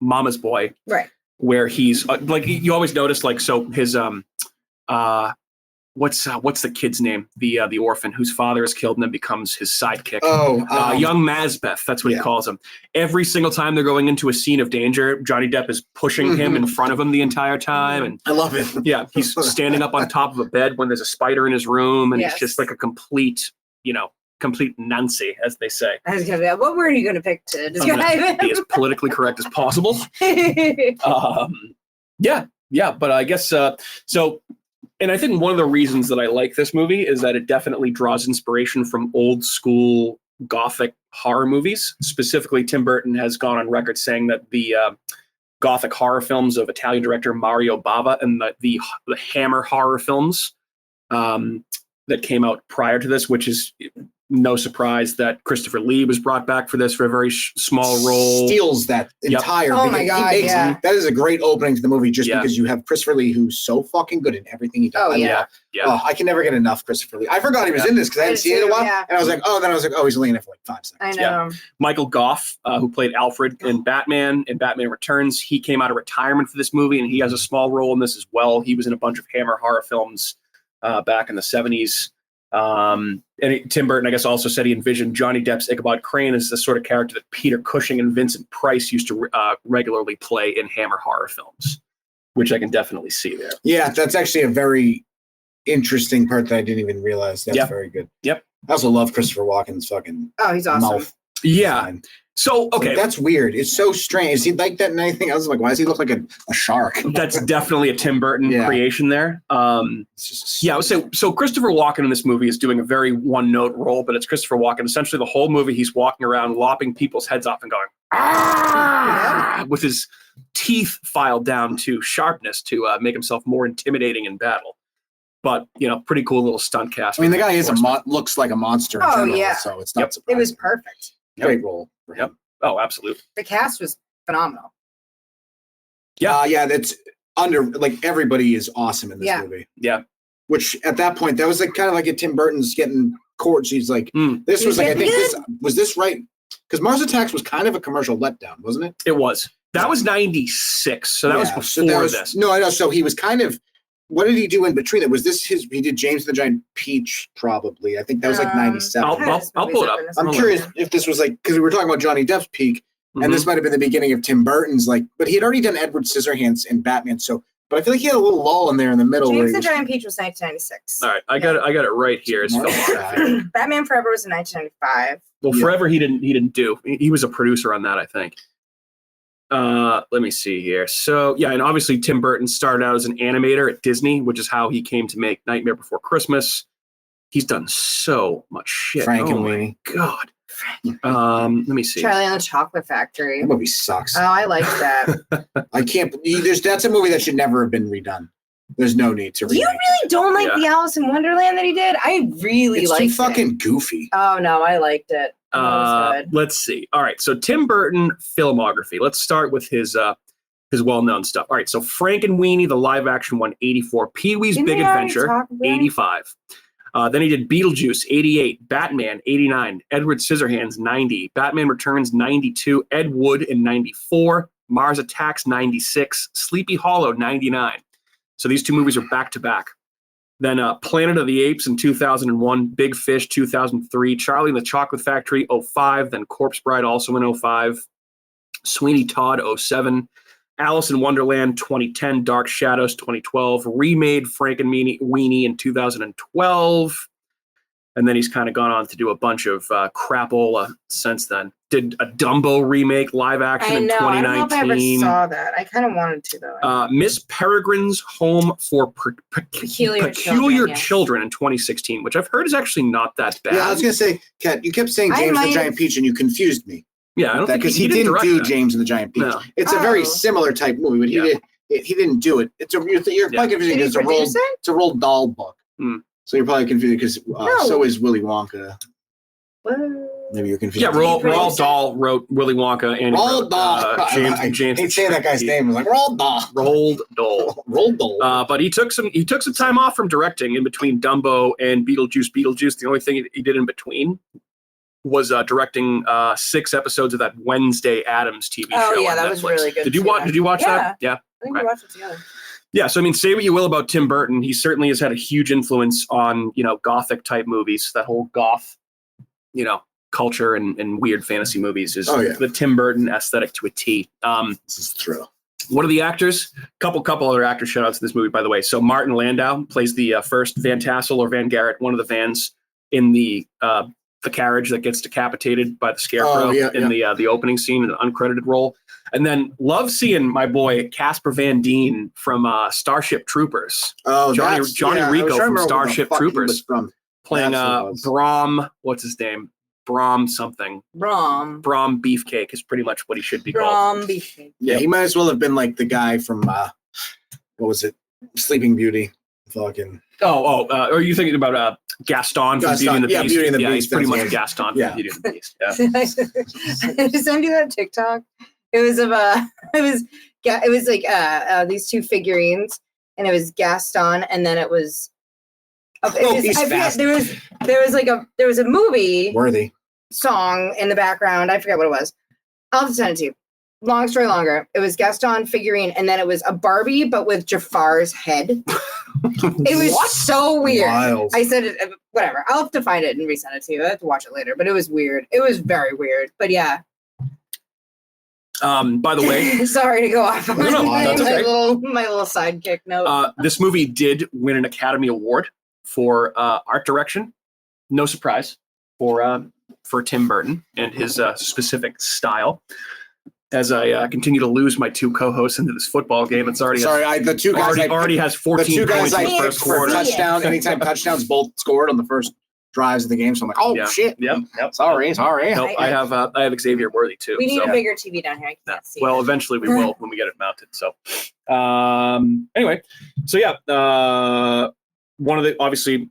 mama's boy, Right. where he's like you always notice like so his what's the kid's name, the orphan whose father is killed and then becomes his sidekick." Young Mazbeth, that's what he calls him. Every single time they're going into a scene of danger, Johnny Depp is pushing him in front of him the entire time, and I love it. yeah, he's standing up on top of a bed when there's a spider in his room, and Yes. it's just like a complete Nancy, as they say. I was gonna be like, what word are you gonna pick to describe Be as politically correct as possible. him? Yeah, but I guess so. And I think one of the reasons that I like this movie is that it definitely draws inspiration from old school Gothic horror movies. Specifically, Tim Burton has gone on record saying that the Gothic horror films of Italian director Mario Bava and the Hammer horror films that came out prior to this, which is no surprise that Christopher Lee was brought back for this for a very small role. Steals that entire. Oh my God, yeah. That is a great opening to the movie, just Yeah. because you have Christopher Lee, who's so fucking good in everything he does. Oh, I yeah. love- Yeah. Oh, I can never get enough Christopher Lee. I forgot he was in this because I hadn't did seen it in a too, while, yeah. and I was like, oh, he's only in it for like 5 seconds. I know. Michael Goff, who played Alfred in Batman Returns, he came out of retirement for this movie, and he has a small role in this as well. He was in a bunch of Hammer horror films back in the 70s. Tim Burton, I guess, also said he envisioned Johnny Depp's Ichabod Crane as the sort of character that Peter Cushing and Vincent Price used to regularly play in Hammer horror films, which I can definitely see there. Yeah, that's actually a very interesting part that I didn't even realize. That's Yep. very good. Yep. I also love Christopher Walken's fucking Oh, he's awesome. mouth. Yeah. design. So, okay. That's weird. It's so strange. Is he like that in anything else? Like, why does he look like a shark? That's definitely a Tim Burton creation there. I would say, so Christopher Walken in this movie is doing a very one-note role, but it's Christopher Walken. Essentially, the whole movie, he's walking around, lopping people's heads off and going, ah, with his teeth filed down to sharpness to make himself more intimidating in battle. But, pretty cool little stunt cast. I mean, the guy is looks like a monster in general, so it's not surprising. It was perfect. Great role. Yep. Oh, absolutely. The cast was phenomenal. Yeah. That's everybody is awesome in this movie. Yeah. Which at that point, that was kind of like a Tim Burton's getting court. She's like, this was I think this right? Because Mars Attacks was kind of a commercial letdown, wasn't it? It was. That was 96. So that was before this. No, I know. So he was kind of, what did he do in between it? Was this he did James the Giant Peach, probably. I think that was 97. I'll pull it up. I'm curious if this was because we were talking about Johnny Depp's peak, and this might have been the beginning of Tim Burton's, but he had already done Edward Scissorhands in Batman, but I feel like he had a little lull in there in the middle. James the Giant Peach was 1996. All right, I got it right here. It's Batman Forever was in 1995. Well, Forever he didn't do. He was a producer on that, I think. Let me see here. So, and obviously Tim Burton started out as an animator at Disney, which is how he came to make Nightmare Before Christmas. He's done so much shit. Frankenweenie. God. Let me see. Charlie and the Chocolate Factory. That movie sucks. Oh, I liked that. I can't believe that's a movie that should never have been redone. There's no need to remake. You really don't like the Alice in Wonderland that he did? I really liked it. It's too fucking goofy. Oh, no, I liked it. Let's see. All right, so Tim Burton filmography. Let's start with his well-known stuff. All right, so Frankenweenie, the live-action one, 84. Pee-wee's Big Adventure, 85. Then he did Beetlejuice, 88. Batman, 89. Edward Scissorhands, 90. Batman Returns, 92. Ed Wood in 94. Mars Attacks, 96. Sleepy Hollow, 99. So these two movies are back-to-back. Then Planet of the Apes in 2001, Big Fish 2003, Charlie and the Chocolate Factory 05, then Corpse Bride also in 05, Sweeney Todd 07, Alice in Wonderland 2010, Dark Shadows 2012, remade Frankenweenie in 2012, and then he's kind of gone on to do a bunch of crapola since then. Did a Dumbo remake live action in 2019. I don't know if I ever saw that. I kind of wanted to, though. Miss Peregrine's Home for Peculiar Children in 2016, which I've heard is actually not that bad. Yeah, I was going to say, Kat, you kept saying James the Giant Peach, and you confused me. Yeah, I don't think because he didn't do James and the Giant Peach. No. It's a very similar type movie, but he didn't do it. You're probably confusing because it's a Roald Dahl book. So you're probably confused because so is Willy Wonka. What? Maybe you're confused. Yeah, Roald Dahl wrote Willy Wonka and Roald Dahl. James. He'd say that guy's name. It was like Roald Dahl. Roald Dahl. But he took some time off from directing in between Dumbo and Beetlejuice. The only thing he did in between was directing 6 episodes of that Wednesday Addams TV show. Oh yeah, that Netflix. was really good. Did you watch that? Yeah. I think we watched it together. Yeah, so I mean, say what you will about Tim Burton, he certainly has had a huge influence on gothic type movies. That whole goth, culture and weird fantasy movies is the Tim Burton aesthetic to a T. This is true. What are the actors? Couple other actor shout outs to this movie, by the way. So Martin Landau plays the first Van Tassel or Van Garrett, one of the Vans in the carriage that gets decapitated by the Scarecrow in the opening scene, an uncredited role. And then love seeing my boy Casper Van Dien from Starship Troopers. Oh, Johnny Rico from Starship Troopers, playing Brom. What's his name? Brom something. Brom Beefcake is pretty much what he should be called. Brom Beefcake. Yeah, he might as well have been like the guy from what was it? Sleeping Beauty. Fucking. Are you thinking about Gaston from Beauty and the Beast? Beauty and the Beast. He's pretty much Gaston from Beauty and the Beast. Yeah. Did I send you that TikTok? It was like these two figurines, and it was Gaston, and then it was. There was a movie worthy song in the background. I forget what it was. I'll have to send it to you. Long story longer. It was Gaston figurine, and then it was a Barbie, but with Jafar's head. It was so weird. Wild. I said it. Whatever. I'll have to find it and resend it to you. I have to watch it later, but it was weird. It was very weird. But yeah. By the way, sorry to go off on that's okay. my little sidekick note. This movie did win an Academy Award for art direction. No surprise. for Tim Burton and his specific style. As I continue to lose my two co-hosts into this football game, it's already the two guys already has 14 points in the first quarter. Touchdown, anytime touchdowns, both scored on the first drives of the game. So I'm like, oh shit. Yep. Sorry. Nope, I have Xavier Worthy too. We need a bigger TV down here. I can't see. Well, eventually we will when we get it mounted. So, anyway, one of the obviously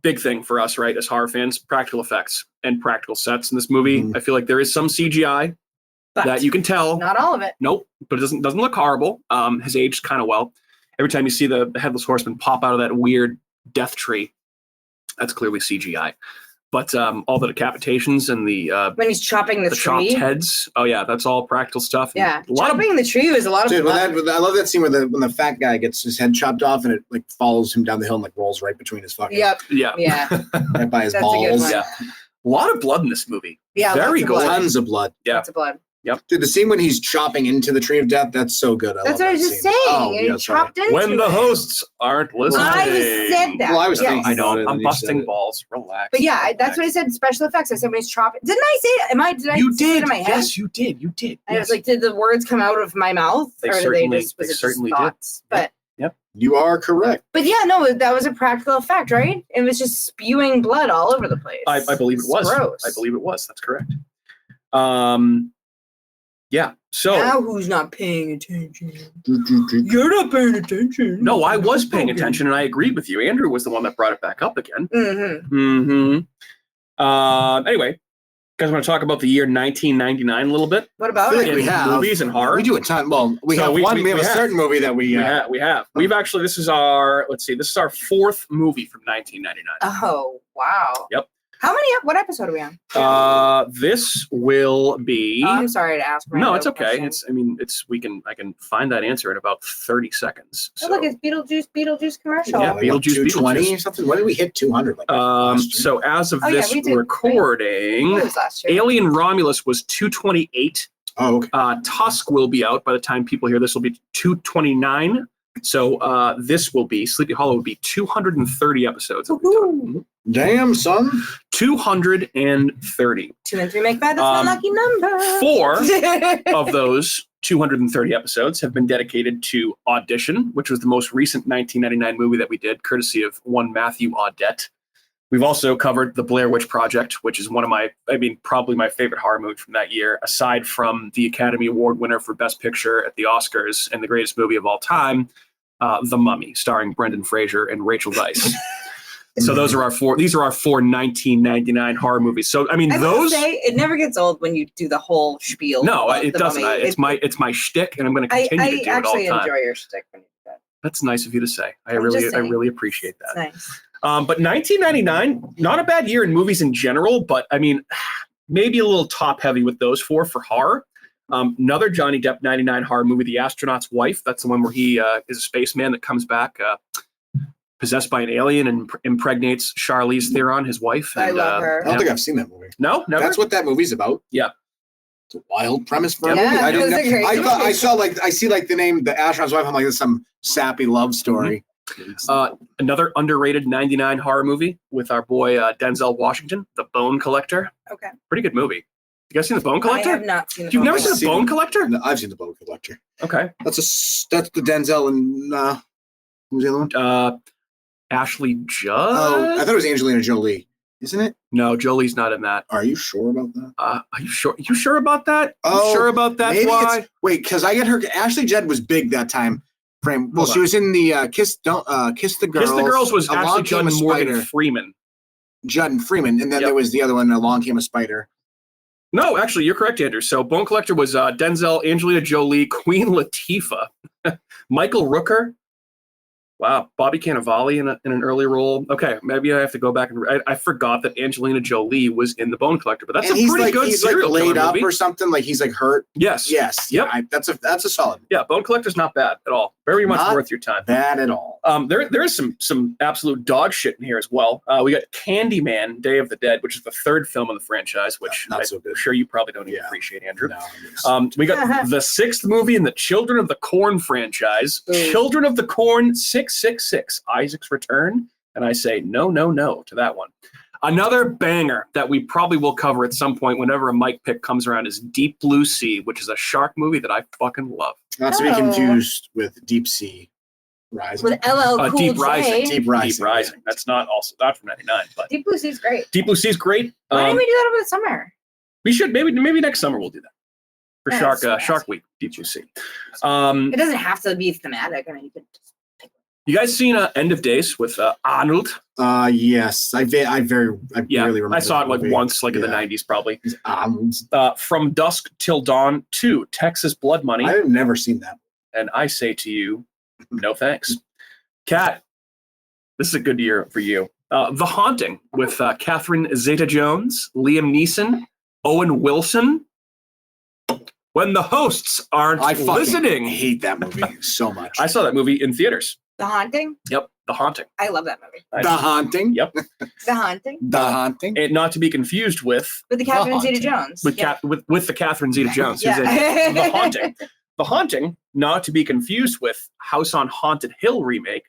big thing for us, right, as horror fans, practical effects and practical sets in this movie. I feel like there is some CGI. But that you can tell. Not all of it. Nope. But it doesn't look horrible. Has aged kind of well. Every time you see the Headless Horseman pop out of that weird death tree, that's clearly CGI. But all the decapitations and the when he's chopping the tree, chopped heads. Oh yeah, that's all practical stuff. Yeah, chopping the tree was a lot of fun. I love that scene where when the fat guy gets his head chopped off and it like follows him down the hill and like rolls right between his fucking right by his balls. Yeah, a lot of blood in this movie. Yeah, very good. Tons of blood. Yeah, lots of blood. Yep. Dude, the scene when he's chopping into the tree of death, that's so good. That's what I was just saying. Oh, chopped into when the hosts aren't listening. I said that. Well, I was thinking. I know. I'm busting balls. Relax. But yeah, that's what I said. Special effects. I said when he's chopping. Didn't I say it? Did I say it in my head? Yes, you did. You did. I was like, did the words come out of my mouth? They or certainly, was it certainly just thoughts? did. But yep. You are correct. But yeah, no, that was a practical effect, right? It was just spewing blood all over the place. I believe it was. Gross. I believe it was. That's correct. Yeah. So now who's not paying attention? You're not paying attention. No, I was paying attention, and I agreed with you. Andrew was the one that brought it back up again. Anyway, guys want to talk about the year 1999 a little bit? What about it? We have movies and horror. We do a ton. Well, we have a certain movie that we have. We've actually, this is our fourth movie from 1999. Oh, wow. Yep. What episode are we on? This will be. I'm sorry to ask. No, it's okay. I can find that answer in about 30 seconds. So. Oh, look, it's Beetlejuice commercial. Yeah, Beetlejuice 220 or something. When did we hit 200? So as of this recording, Alien Romulus was 228. Oh, okay. Tusk will be out by the time people hear this. Will be 229. So this will be Sleepy Hollow will be 230 episodes. Damn, son. 230. 2 and 3 make 5. That's my lucky number. 4 of those 230 episodes have been dedicated to Audition, which was the most recent 1999 movie that we did, courtesy of one Matthew Audette. We've also covered The Blair Witch Project, which is probably my favorite horror movie from that year, aside from the Academy Award winner for Best Picture at the Oscars and the greatest movie of all time, The Mummy, starring Brendan Fraser and Rachel Weisz. So these are our four 1999 horror movies. So I will say it never gets old when you do the whole spiel. No, it doesn't. It's my shtick, and I'm going to continue to do it all the time. I actually enjoy your shtick when you do that. That's nice of you to say. I really appreciate that. Nice. But 1999, not a bad year in movies in general, but maybe a little top heavy with those four for horror. Another Johnny Depp 99 horror movie, The Astronaut's Wife. That's the one where he is a spaceman that comes back possessed by an alien and impregnates Charlize Theron, his wife. And, I love her. I don't think I've seen that movie. No, never. That's what that movie's about. Yeah. It's a wild premise for a movie. I see the name The Astronaut's Wife. I'm like, this is some sappy love story. Another underrated 99 horror movie with our boy Denzel Washington, The Bone Collector. Okay. Pretty good movie. You guys seen The Bone Collector? I have not seen You've never seen The Bone Collector? No, I've seen The Bone Collector. Okay. That's the Denzel and who's the other one? Ashley Judd? Oh, I thought it was Angelina Jolie. Isn't it? No, Jolie's not in that. Are you sure about that? Are you sure? You sure about that? Oh, you sure about that? Why? Wait, because I get her. Ashley Judd was big that time. Well, she was in the Kiss the Girls. Kiss the Girls was Ashley Judd and Morgan Freeman. Judd and Freeman, and then there was the other one, Along Came a Spider. No, actually, you're correct, Andrew. So Bone Collector was Denzel, Angelina Jolie, Queen Latifah, Michael Rooker. Wow, Bobby Cannavale in an early role. Okay, maybe I have to go back and I forgot that Angelina Jolie was in The Bone Collector, but that's a pretty good serial killer laid up movie. Or something, like he's like hurt. Yes. Yep. Yeah, that's a solid. Yeah, Bone Collector's not bad at all. Very much worth your time. Bad at all. There is some absolute dog shit in here as well. We got Candyman, Day of the Dead, which is the third film in the franchise, which not so good. I'm sure you probably don't even appreciate, Andrew. No, we got the sixth movie in the Children of the Corn franchise, Children of the Corn 666, Isaac's Return, and I say no to that one. Another banger that we probably will cover at some point whenever a Mike pick comes around is Deep Blue Sea, which is a shark movie that I fucking love. Not to be confused with Deep Sea Rising. With LL Cool Deep J. Rising. Deep Rising. Yeah. That's not from 99, but Deep Blue Sea is great. Deep Blue Sea is great. Why didn't we do that over the summer? We should maybe next summer we'll do that for Yes, Shark Week. Deep Blue Sea. It doesn't have to be thematic. I mean, you could just pick one. You guys seen End of Days with Arnold? Yes, I really remember. I saw it like movie. once, like in the 90s probably. Arnold. From Dusk Till Dawn 2, Texas Blood Money. I've never seen that. And I say to you, no thanks. Kat, this is a good year for you. The Haunting with Catherine Zeta-Jones, Liam Neeson, Owen Wilson. When the hosts aren't listening. I hate that movie so much. I saw that movie in theaters. The Haunting? Yep, The Haunting. I love that movie. The Haunting? Yep. The Haunting? The Haunting? And not to be confused with... With the Catherine Zeta-Jones. With the Catherine Zeta-Jones. Yeah. The Haunting. The Haunting, not to be confused with House on Haunted Hill remake,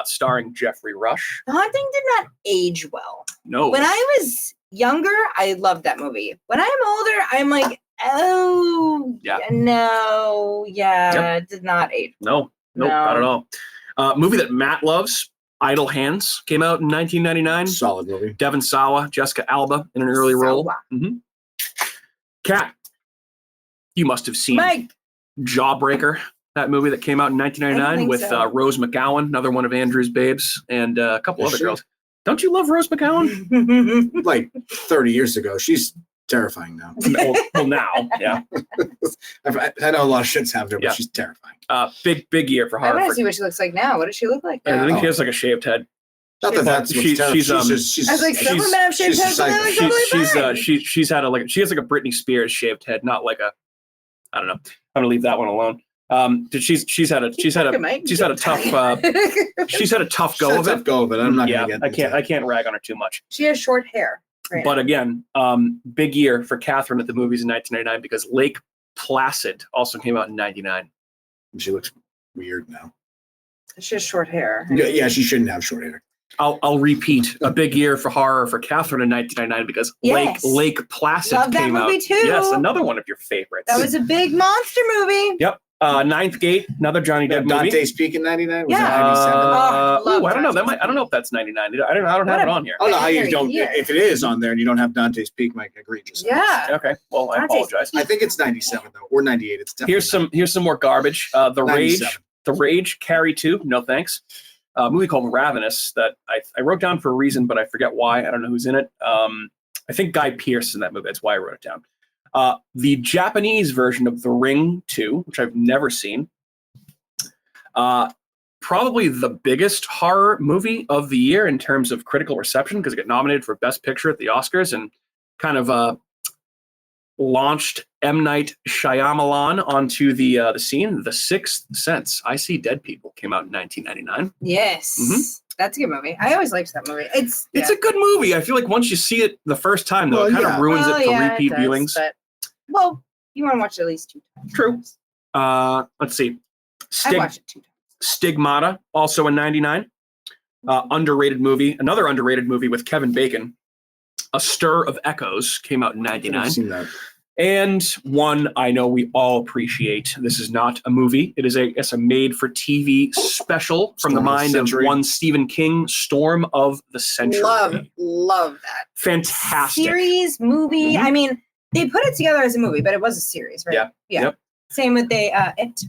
starring Jeffrey Rush. The Haunting did not age well. No. When I was younger, I loved that movie. When I'm older, I'm like, oh, no, it did not age. No, not at all. Movie that Matt loves, Idle Hands, came out in 1999. Solid movie. Devon Sawa, Jessica Alba in an early role. Mm-hmm. Kat, you must have seen Jawbreaker, that movie that came out in 1999 with Rose McGowan, another one of Andrew's babes, and a couple other girls. Don't you love Rose McGowan? Like 30 years ago. She's terrifying now. Well, now, yeah. I know a lot of shits have her, but she's terrifying. Big year for horror. I want to see what she looks like now. What does she look like now? I think she has like a shaved head. Not that that's what's terrible. I was like, some women have shaved heads, and they're like totally fine. She has a Britney Spears shaved head, not like a, I don't know. I'm gonna leave that one alone. She's had a tough go of it. I'm not gonna get I can't rag on her too much. She has short hair. But again, big year for Catherine at the movies in 1999 because Lake Placid also came out in 99. She looks weird now. She has short hair. Yeah, she shouldn't have short hair. I'll repeat, a big year for horror for Catherine in 1999 because Lake Placid came out. Love that movie too. Yes, another one of your favorites. That was a big monster movie. Yep. Ninth Gate, another Johnny Depp movie. Dante's Peak in 99? Was it 97? I don't know. I don't know if that's 99. I don't have it on here. Oh no, you don't. If it is on there and you don't have Dante's Peak, Mike, egregious. Yeah. Okay. Well, I apologize. I think it's 97 though, or 98. It's definitely here's some more garbage. The Rage, Carrie 2. No thanks. A movie called Ravenous that I wrote down for a reason, but I forget why. I don't know who's in it. I think Guy Pearce in that movie. That's why I wrote it down. The Japanese version of The Ring 2, which I've never seen. Probably the biggest horror movie of the year in terms of critical reception because it got nominated for Best Picture at the Oscars and kind of launched M. Night Shyamalan onto the scene. The Sixth Sense, I See Dead People, came out in 1999. Yes. Mm-hmm. That's a good movie. I always liked that movie. It's a good movie. I feel like once you see it the first time, though, it kind of ruins it for repeat viewings. But, you want to watch it at least 2 times. True. Let's see. I watched it 2 times. Stigmata, also in 99. Underrated movie. Another underrated movie with Kevin Bacon. A Stir of Echoes came out in 99. I've seen that. And one I know we all appreciate. This is not a movie. It's a made-for-TV special from the mind of one Stephen King, Storm of the Century. Love that. Fantastic. Series, movie. Mm-hmm. I mean, they put it together as a movie, but it was a series, right? Yeah. Yep. Same with It.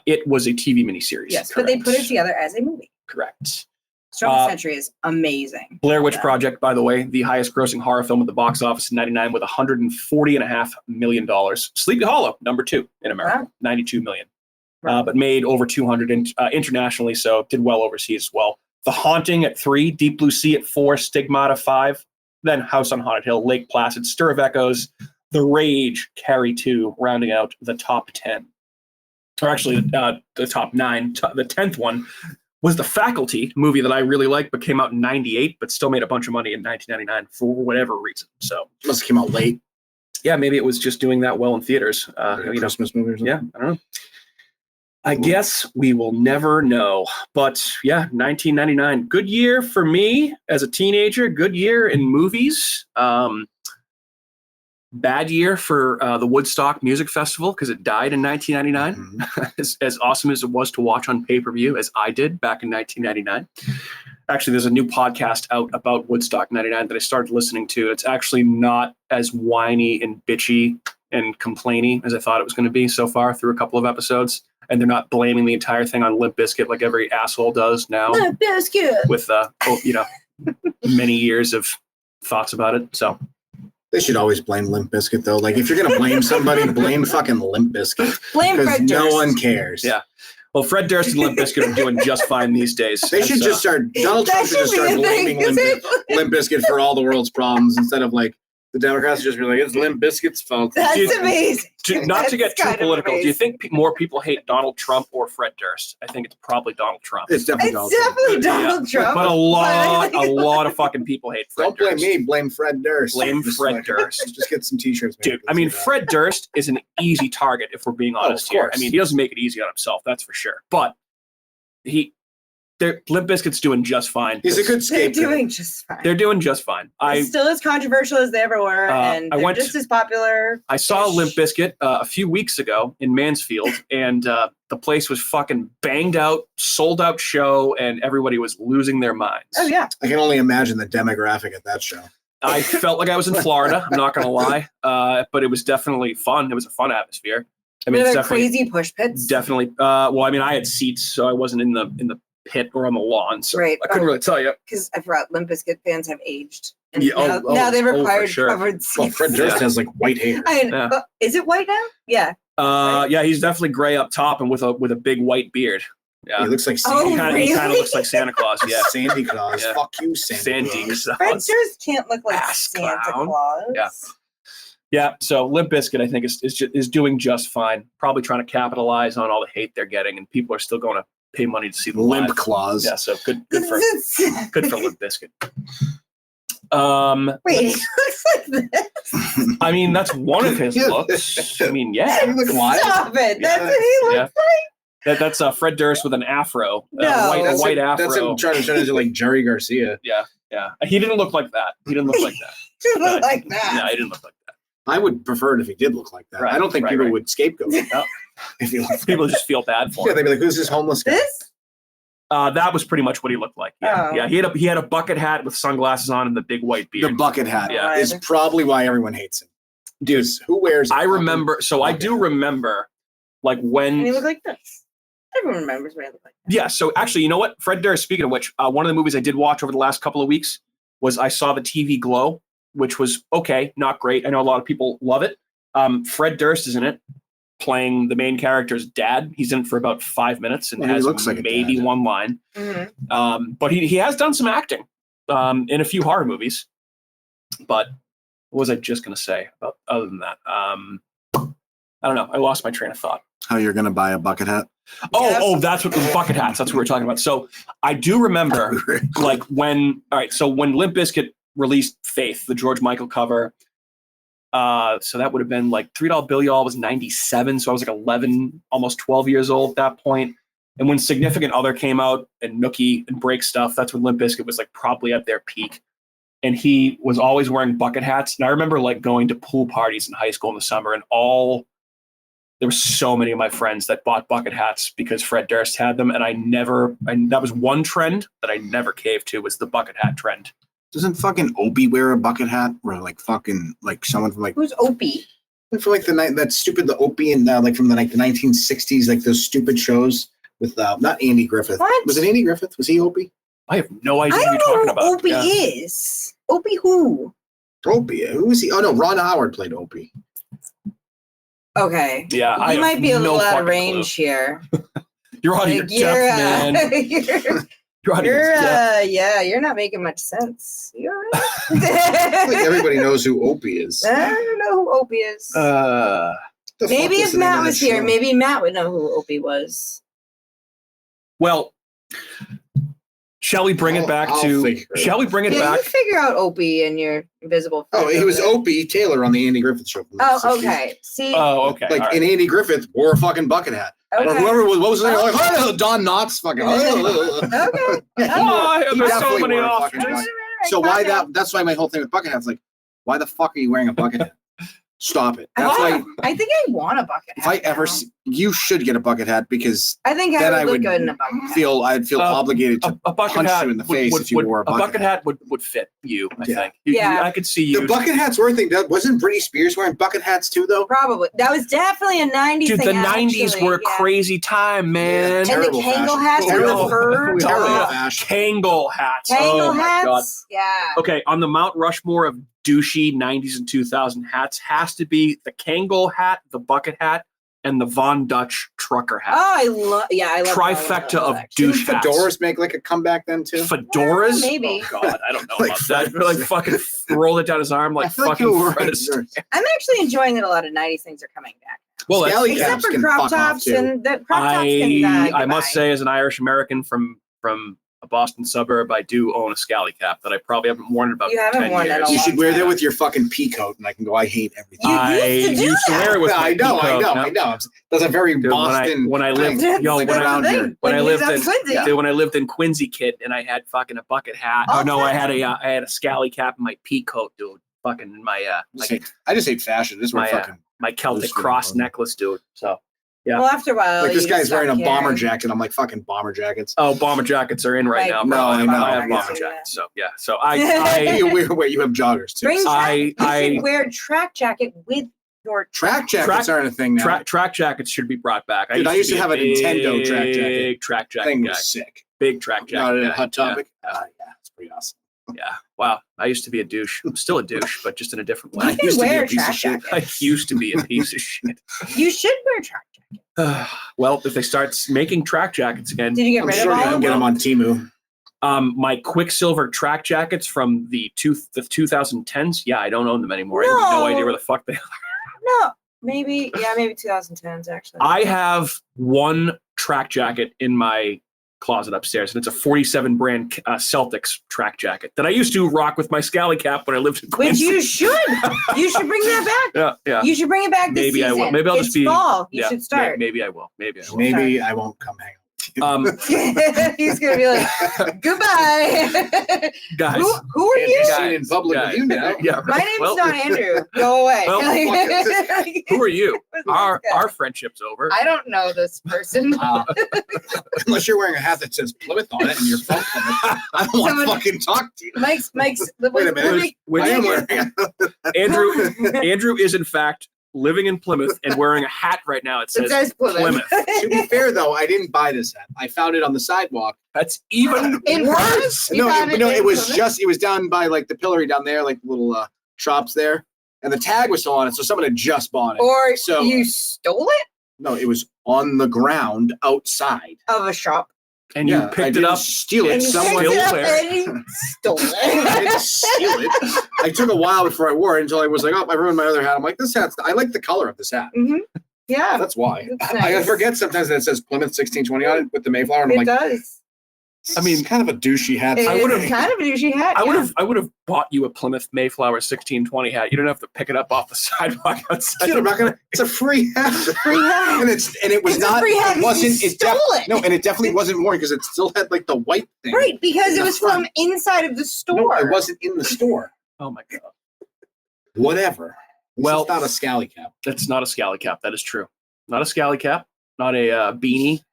It was a TV miniseries. Yes, correct. But they put it together as a movie. Correct. Storm of the Century is amazing. Blair Witch Project, by the way, the highest grossing horror film at the box office in 99 with $140.5 million. Sleepy Hollow, number 2 in America, $92 million. Right. But made over 200 internationally, so did well overseas as well. The Haunting at 3, Deep Blue Sea at 4, Stigmata 5, then House on Haunted Hill, Lake Placid, Stir of Echoes, The Rage, Carrie 2, rounding out the top 10. Or actually, the top 9. The 10th one was The Faculty, movie that I really liked, but came out in 98, but still made a bunch of money in 1999 for whatever reason. So must have came out late. Yeah, maybe it was just doing that well in theaters. Christmas movie or something. Yeah, I don't I guess we will never know. But yeah, 1999. Good year for me as a teenager. Good year in movies. Bad year for the Woodstock Music Festival because it died in 1999. As awesome as it was to watch on pay-per-view, as I did back in 1999. Actually, there's a new podcast out about Woodstock 99 that I started listening to. It's actually not as whiny and bitchy and complainy as I thought it was going to be so far through a couple of episodes. And they're not blaming the entire thing on Limp Bizkit like every asshole does now. Limp Bizkit. With, many years of thoughts about it. So they should always blame Limp Bizkit, though. Like, if you're going to blame somebody, blame fucking Limp Bizkit. Blame Fred Durst. No one cares. Yeah. Well, Fred Durst and Limp Bizkit are doing just fine these days. They should just start, Donald Trump should just start blaming Limp Bizkit for all the world's problems instead of, like, the Democrats just be like, it's Limp Bizkit's fault. That's amazing. Not to get too political, do you think more people hate Donald Trump or Fred Durst? I think it's probably Donald Trump. It's definitely Donald Trump. But a lot of fucking people hate Fred Durst. Don't blame me, blame Fred Durst. Blame Fred Durst. Just get some t-shirts. Dude, I mean, Fred Durst is an easy target if we're being honest here. I mean, he doesn't make it easy on himself, that's for sure. But Limp Bizkit's doing just fine. He's a good scapegoat. They're doing just fine. They're doing just fine. Still as controversial as they ever were, and they're just as popular. I saw Limp Bizkit a few weeks ago in Mansfield, and the place was fucking banged out, sold out show, and everybody was losing their minds. Oh, yeah. I can only imagine the demographic at that show. I felt like I was in Florida, I'm not going to lie, but it was definitely fun. It was a fun atmosphere. I mean, it's crazy push pits. Definitely. Well, I mean, I had seats, so I wasn't in the pit or on the lawn, so I couldn't really tell you. Because I forgot Limp Bizkit fans have aged. And yeah, now they've required covered seats. Well, Fred Durst has like white hair. Is it white now? Yeah. Yeah, he's definitely gray up top and with a big white beard. Yeah, he looks like Santa. He kind of looks like Santa Claus. Yeah, Sandy Claus. Yeah. Fuck you, Sandy Claus. Fred Durst can't look like Santa Claus. Yeah. Yeah, so Limp Bizkit, I think, is doing just fine. Probably trying to capitalize on all the hate they're getting, and people are still going to pay money to see the Limp Claus. Yeah, so good for Limp Bizkit. Wait, he looks like this. I mean, that's one of his looks. I mean, yeah. Stop it. That's what he looks like. That's Fred Durst with an afro, no. white afro. That's him trying to turn into like Jerry Garcia. Yeah. He didn't look like that. He didn't look like that. Yeah, he didn't look like that. I would prefer it if he did look like that. Right, I don't think people would scapegoat him. No. If he people just feel bad for him. Yeah, they'd be like, "Who's this homeless guy?" That was pretty much what he looked like. Yeah, yeah. He had a bucket hat with sunglasses on and the big white beard. The bucket hat is probably why everyone hates him. Dude, who wears? I remember. So I do remember, like when and he looked like this. Everyone remembers when he looked like that. Yeah. So actually, you know what, Fred Durst. Speaking of which, one of the movies I did watch over the last couple of weeks was I saw the TV Glow, which was okay, not great. I know a lot of people love it. Fred Durst is in it, playing the main character's dad. He's in it for about 5 minutes and has like maybe one line. Mm-hmm. But he has done some acting in a few horror movies. But what was I just going to say about other than that? I don't know. I lost my train of thought. How you're going to buy a bucket hat? Oh, that's what the bucket hats. That's what we're talking about. So I do remember like when Limp Bizkit released Faith, the George Michael cover. So that would have been like $3 Bill Y'all was 97. So I was like 11, almost 12 years old at that point. And when Significant Other came out and Nookie and Break Stuff, that's when Limp Bizkit was like probably at their peak. And he was always wearing bucket hats. And I remember like going to pool parties in high school in the summer and there were so many of my friends that bought bucket hats because Fred Durst had them. And that was one trend that I never caved to was the bucket hat trend. Doesn't fucking Opie wear a bucket hat? Or like fucking like someone from like who's Opie? For like that stupid the Opie and like from the 1960s, like those stupid shows with not Andy Griffith. What? Was it Andy Griffith? Was he Opie? I have no idea what you're talking about. Opie is. Opie who? Opie. Who is he? Oh no, Ron Howard played Opie. Okay. Yeah, you might be a little out of range here. You're on your depth, man. You're not making much sense. You're right. Like everybody knows who Opie is. I don't know who Opie is. Maybe if Matt was here, maybe Matt would know who Opie was. Well, Shall we bring it back to? Shall we bring it back? You figure out Opie and your invisible. Oh, he was Opie Taylor on the Andy Griffith show. Oh, okay. See. Oh, okay. Like in Andy Griffith wore a fucking bucket hat. Okay. Or whoever was, what was his name? Like, oh, Don Knotts fucking. Okay. There's so many options. So why that? That's why my whole thing with bucket hats, like, why the fuck are you wearing a bucket hat? Stop it. That's why. I think I want a bucket hat. If I ever see, you should get a bucket hat because I think then I would look good in a bucket hat. I'd feel obligated to a bucket punch hat you in the face if you wore a bucket hat. would fit you, I think. Yeah. I could see you. The bucket hats were a thing. Wasn't Britney Spears wearing bucket hats too, though? Probably. That was definitely a 90s Dude, thing. the 90s were a crazy time, man. And the Kangol hats with the fur. Kangol hats. Kangol oh my God. hats? Yeah. Okay, on the Mount Rushmore of douchey 90s and 2000 hats has to be the Kangol hat, the bucket hat, and the Von Dutch trucker hat. Oh, I love trifecta of douche hats. Did fedoras make like a comeback then too? Fedoras? Maybe. Oh God, I don't know about that. Like fucking roll it down his arm like fucking Fred Astaire. I'm actually enjoying that a lot of 90s things are coming back. Well, except for crop tops and the crop tops can I must say, as an Irish American from a Boston suburb, I do own a scally cap that I probably haven't worn in about 10 years. You haven't worn it. You should wear that with your fucking pea coat, and I can go. I hate everything. I used to wear it with my pea coat. I know. That's a very Boston. When I lived, when I lived in Quincy, kid, and I had fucking a bucket hat. Oh no, I had a scally cap and my pea coat, dude. Fucking in my I just hate fashion. This is my Celtic cross necklace, dude. So. Yeah. Well, after a while, like this guy's wearing a bomber jacket. I'm like, fucking bomber jackets. Oh, bomber jackets are in right now. No, I have bomber jackets. So yeah. So I wait, you have joggers too. You should wear a track jacket with your track jackets aren't a thing now. Track jackets should be brought back. Dude, I used to have a Nintendo track jacket. Big track jacket. Thing was sick. Big track jacket. Not a hot topic. Yeah, it's pretty awesome. Yeah. Wow. I used to be a douche. I'm still a douche, but just in a different way. You can wear track jackets. I used to be a piece of shit. You should wear track jackets. Well, if they start making track jackets again, did you get rid of all? You can get them on Temu. My Quicksilver track jackets from the 2010s. Yeah, I don't own them anymore. I have no idea where the fuck they are. No, maybe 2010s actually. I have one track jacket in my closet upstairs, and it's a 47 brand Celtics track jacket that I used to rock with my scally cap when I lived in Quincy. Which you should. You should bring that back. Yeah. You should bring it back this season. I will. Maybe I'll just be fall. You should start. Maybe I will. Maybe I won't come hang. He's gonna be like, goodbye, guys. Who are you? Seen in public with you now. Yeah, right. My name's not Andrew. Go away. Who are you? Our friendship's over. I don't know this person. Unless you're wearing a hat that says Plymouth on it and you're from Plymouth, I don't want to fucking talk to you. Mike's. Wait a minute. I am wearing. Andrew is in fact living in Plymouth and wearing a hat right now. It says Plymouth. To be fair, though, I didn't buy this hat. I found it on the sidewalk. That's even worse. No, it was down by like the pillory down there, like little shops there, and the tag was still on it, so someone had just bought it. Or you stole it? No, it was on the ground outside of a shop. And you picked it up, steal it. Someone stole it. I didn't steal it. I took a while before I wore it until I was like, oh, I ruined my other hat. I'm like, I like the color of this hat. Mm-hmm. Yeah. That's why. That's nice. I forget sometimes that it says Plymouth 1620 on it with the Mayflower. And I'm like, does. I mean, kind of a douchey hat. Kind of a douchey hat. I would have bought you a Plymouth Mayflower 1620 hat. You don't have to pick it up off the sidewalk outside. Dude, I'm not gonna. It's a free hat. It's a free hat. And it was not. It wasn't. And it definitely wasn't worn because it still had like the white thing. Right, because it was from inside of the store. No, it wasn't in the store. Oh my God. Whatever. It's not a scally cap. That's not a scally cap. That is true. Not a scally cap. Not a beanie.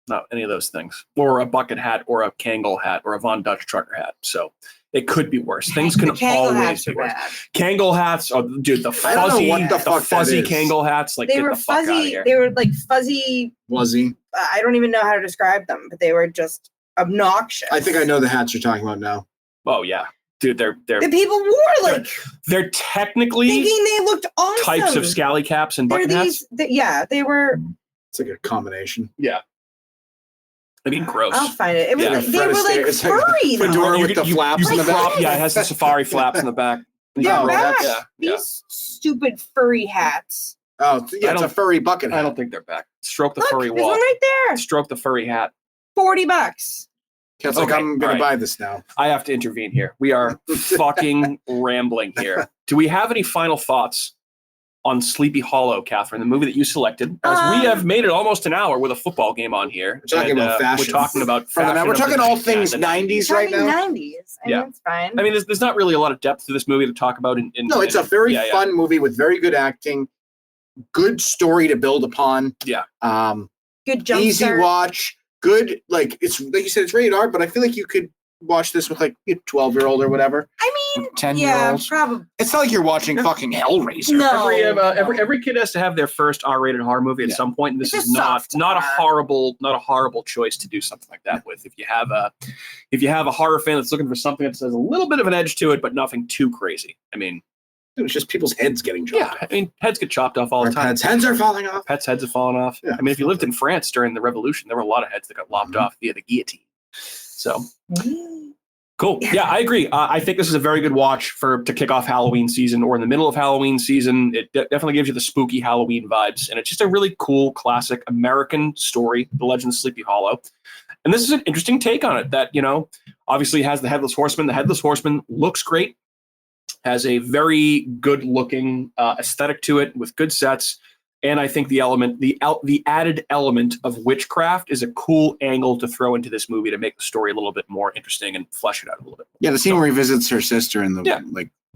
Not any of those things, or a bucket hat, or a Kangol hat, or a Von Dutch trucker hat. So it could be worse. Things can always be worse. Kangol hats, dude, the fuzzy Kangol hats, like they were fuzzy. They were like fuzzy. I don't even know how to describe them, but they were just obnoxious. I think I know the hats you're talking about now. Oh yeah, dude, they're the people wore like they're technically thinking they looked awesome. Types of scally caps and bucket hats. They were. It's like a combination. Yeah. I mean, gross. I'll find it. They were like furry. Fedora with the flaps in the back. Yeah, it has the safari flaps in the back. These stupid furry hats. Oh, yeah, it's a furry bucket hat. I don't think they're back. Stroke the furry wall. There's one right there. Stroke the furry hat. $40. Cat's like, I'm going to buy this now. I have to intervene here. We are fucking rambling here. Do we have any final thoughts on Sleepy Hollow, Catherine, the movie that you selected? As we have made it almost an hour with a football game on here. We're talking about fashion. We're talking about fashion. We're talking all things 90s right now. 90s. I mean, it's fine. I mean, there's not really a lot of depth to this movie to talk about. No, it's a very fun movie with very good acting, good story to build upon. Yeah. Good jump easy start. watch. Good, like it's like you said, it's rated R, but I feel like you could watch this with like a 12-year-old or whatever. I mean, 10-year-olds. probably. It's not like you're watching fucking Hellraiser. No. Every kid has to have their first R-rated horror movie at some point, and this is not a horrible choice to do something like that with. If you have a horror fan that's looking for something that has a little bit of an edge to it, but nothing too crazy. I mean, it's just people's heads getting chopped off. I mean, heads get chopped off all the time. Pets' heads are falling off. Pets' heads have fallen off. Yeah. I mean, if you lived in France during the Revolution, there were a lot of heads that got lopped off via the guillotine. So, cool. Yeah, I agree. I think this is a very good watch to kick off Halloween season or in the middle of Halloween season. It definitely gives you the spooky Halloween vibes. And it's just a really cool, classic American story, The Legend of Sleepy Hollow. And this is an interesting take on it that, obviously has the Headless Horseman. The Headless Horseman looks great. Has a very good-looking aesthetic to it with good sets, and I think the added element of witchcraft is a cool angle to throw into this movie to make the story a little bit more interesting and flesh it out a little bit. Yeah, the scene where he visits her sister in the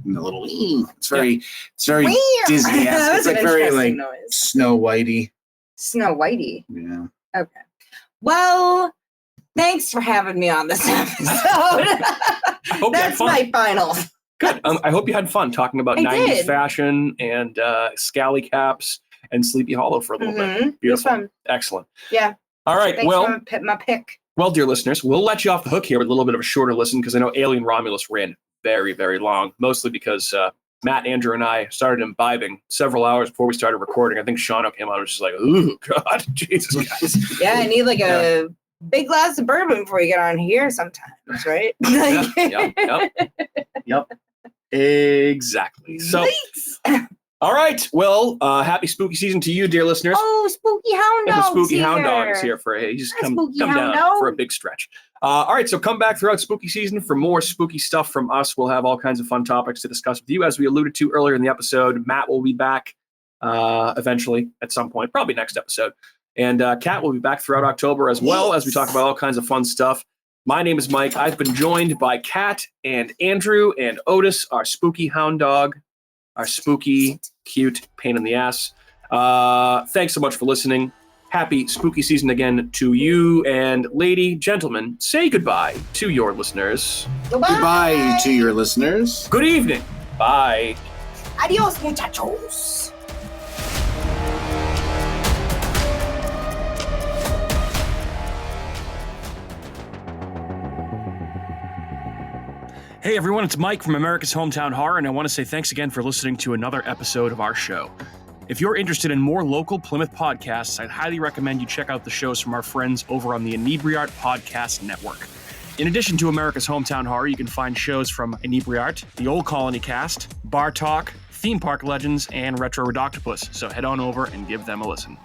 in the little. It's very Disney. It's like very like noise. Snow Whitey. Snow Whitey. Yeah. Okay. Well, thanks for having me on this episode. That's my final. Good. I hope you had fun talking about 90s fashion and scally caps and Sleepy Hollow for a little bit. Beautiful. It was fun. Excellent. Yeah. All right. Thanks for my pick. Well, dear listeners, we'll let you off the hook here with a little bit of a shorter listen because I know Alien Romulus ran very, very long, mostly because Matt, Andrew, and I started imbibing several hours before we started recording. I think Shaun came on and was just like, "Ooh, God, Jesus, guys." Yeah, I need like a big glass of bourbon before you get on here sometimes, right? Yep. Exactly. So, all right. Well, happy spooky season to you, dear listeners. Oh, Spooky Hound Dog. The Spooky Hound Dog is here for he's just come down for a big stretch. All right, so come back throughout spooky season for more spooky stuff from us. We'll have all kinds of fun topics to discuss with you. As we alluded to earlier in the episode, Matt will be back eventually at some point, probably next episode. And Kat will be back throughout October as well as we talk about all kinds of fun stuff. My name is Mike. I've been joined by Kat and Andrew and Otis, our spooky hound dog, our spooky, cute pain in the ass. Thanks so much for listening. Happy spooky season again to you. And lady, gentlemen, say goodbye to your listeners. Goodbye to your listeners. Good evening. Bye. Adios, muchachos. Hey everyone, it's Mike from America's Hometown Horror, and I want to say thanks again for listening to another episode of our show. If you're interested in more local Plymouth podcasts, I'd highly recommend you check out the shows from our friends over on the Inebriart Podcast Network. In addition to America's Hometown Horror, you can find shows from Inebriart, the Old Colony Cast, Bar Talk, Theme Park Legends, and Retro Redoctopus, so head on over and give them a listen.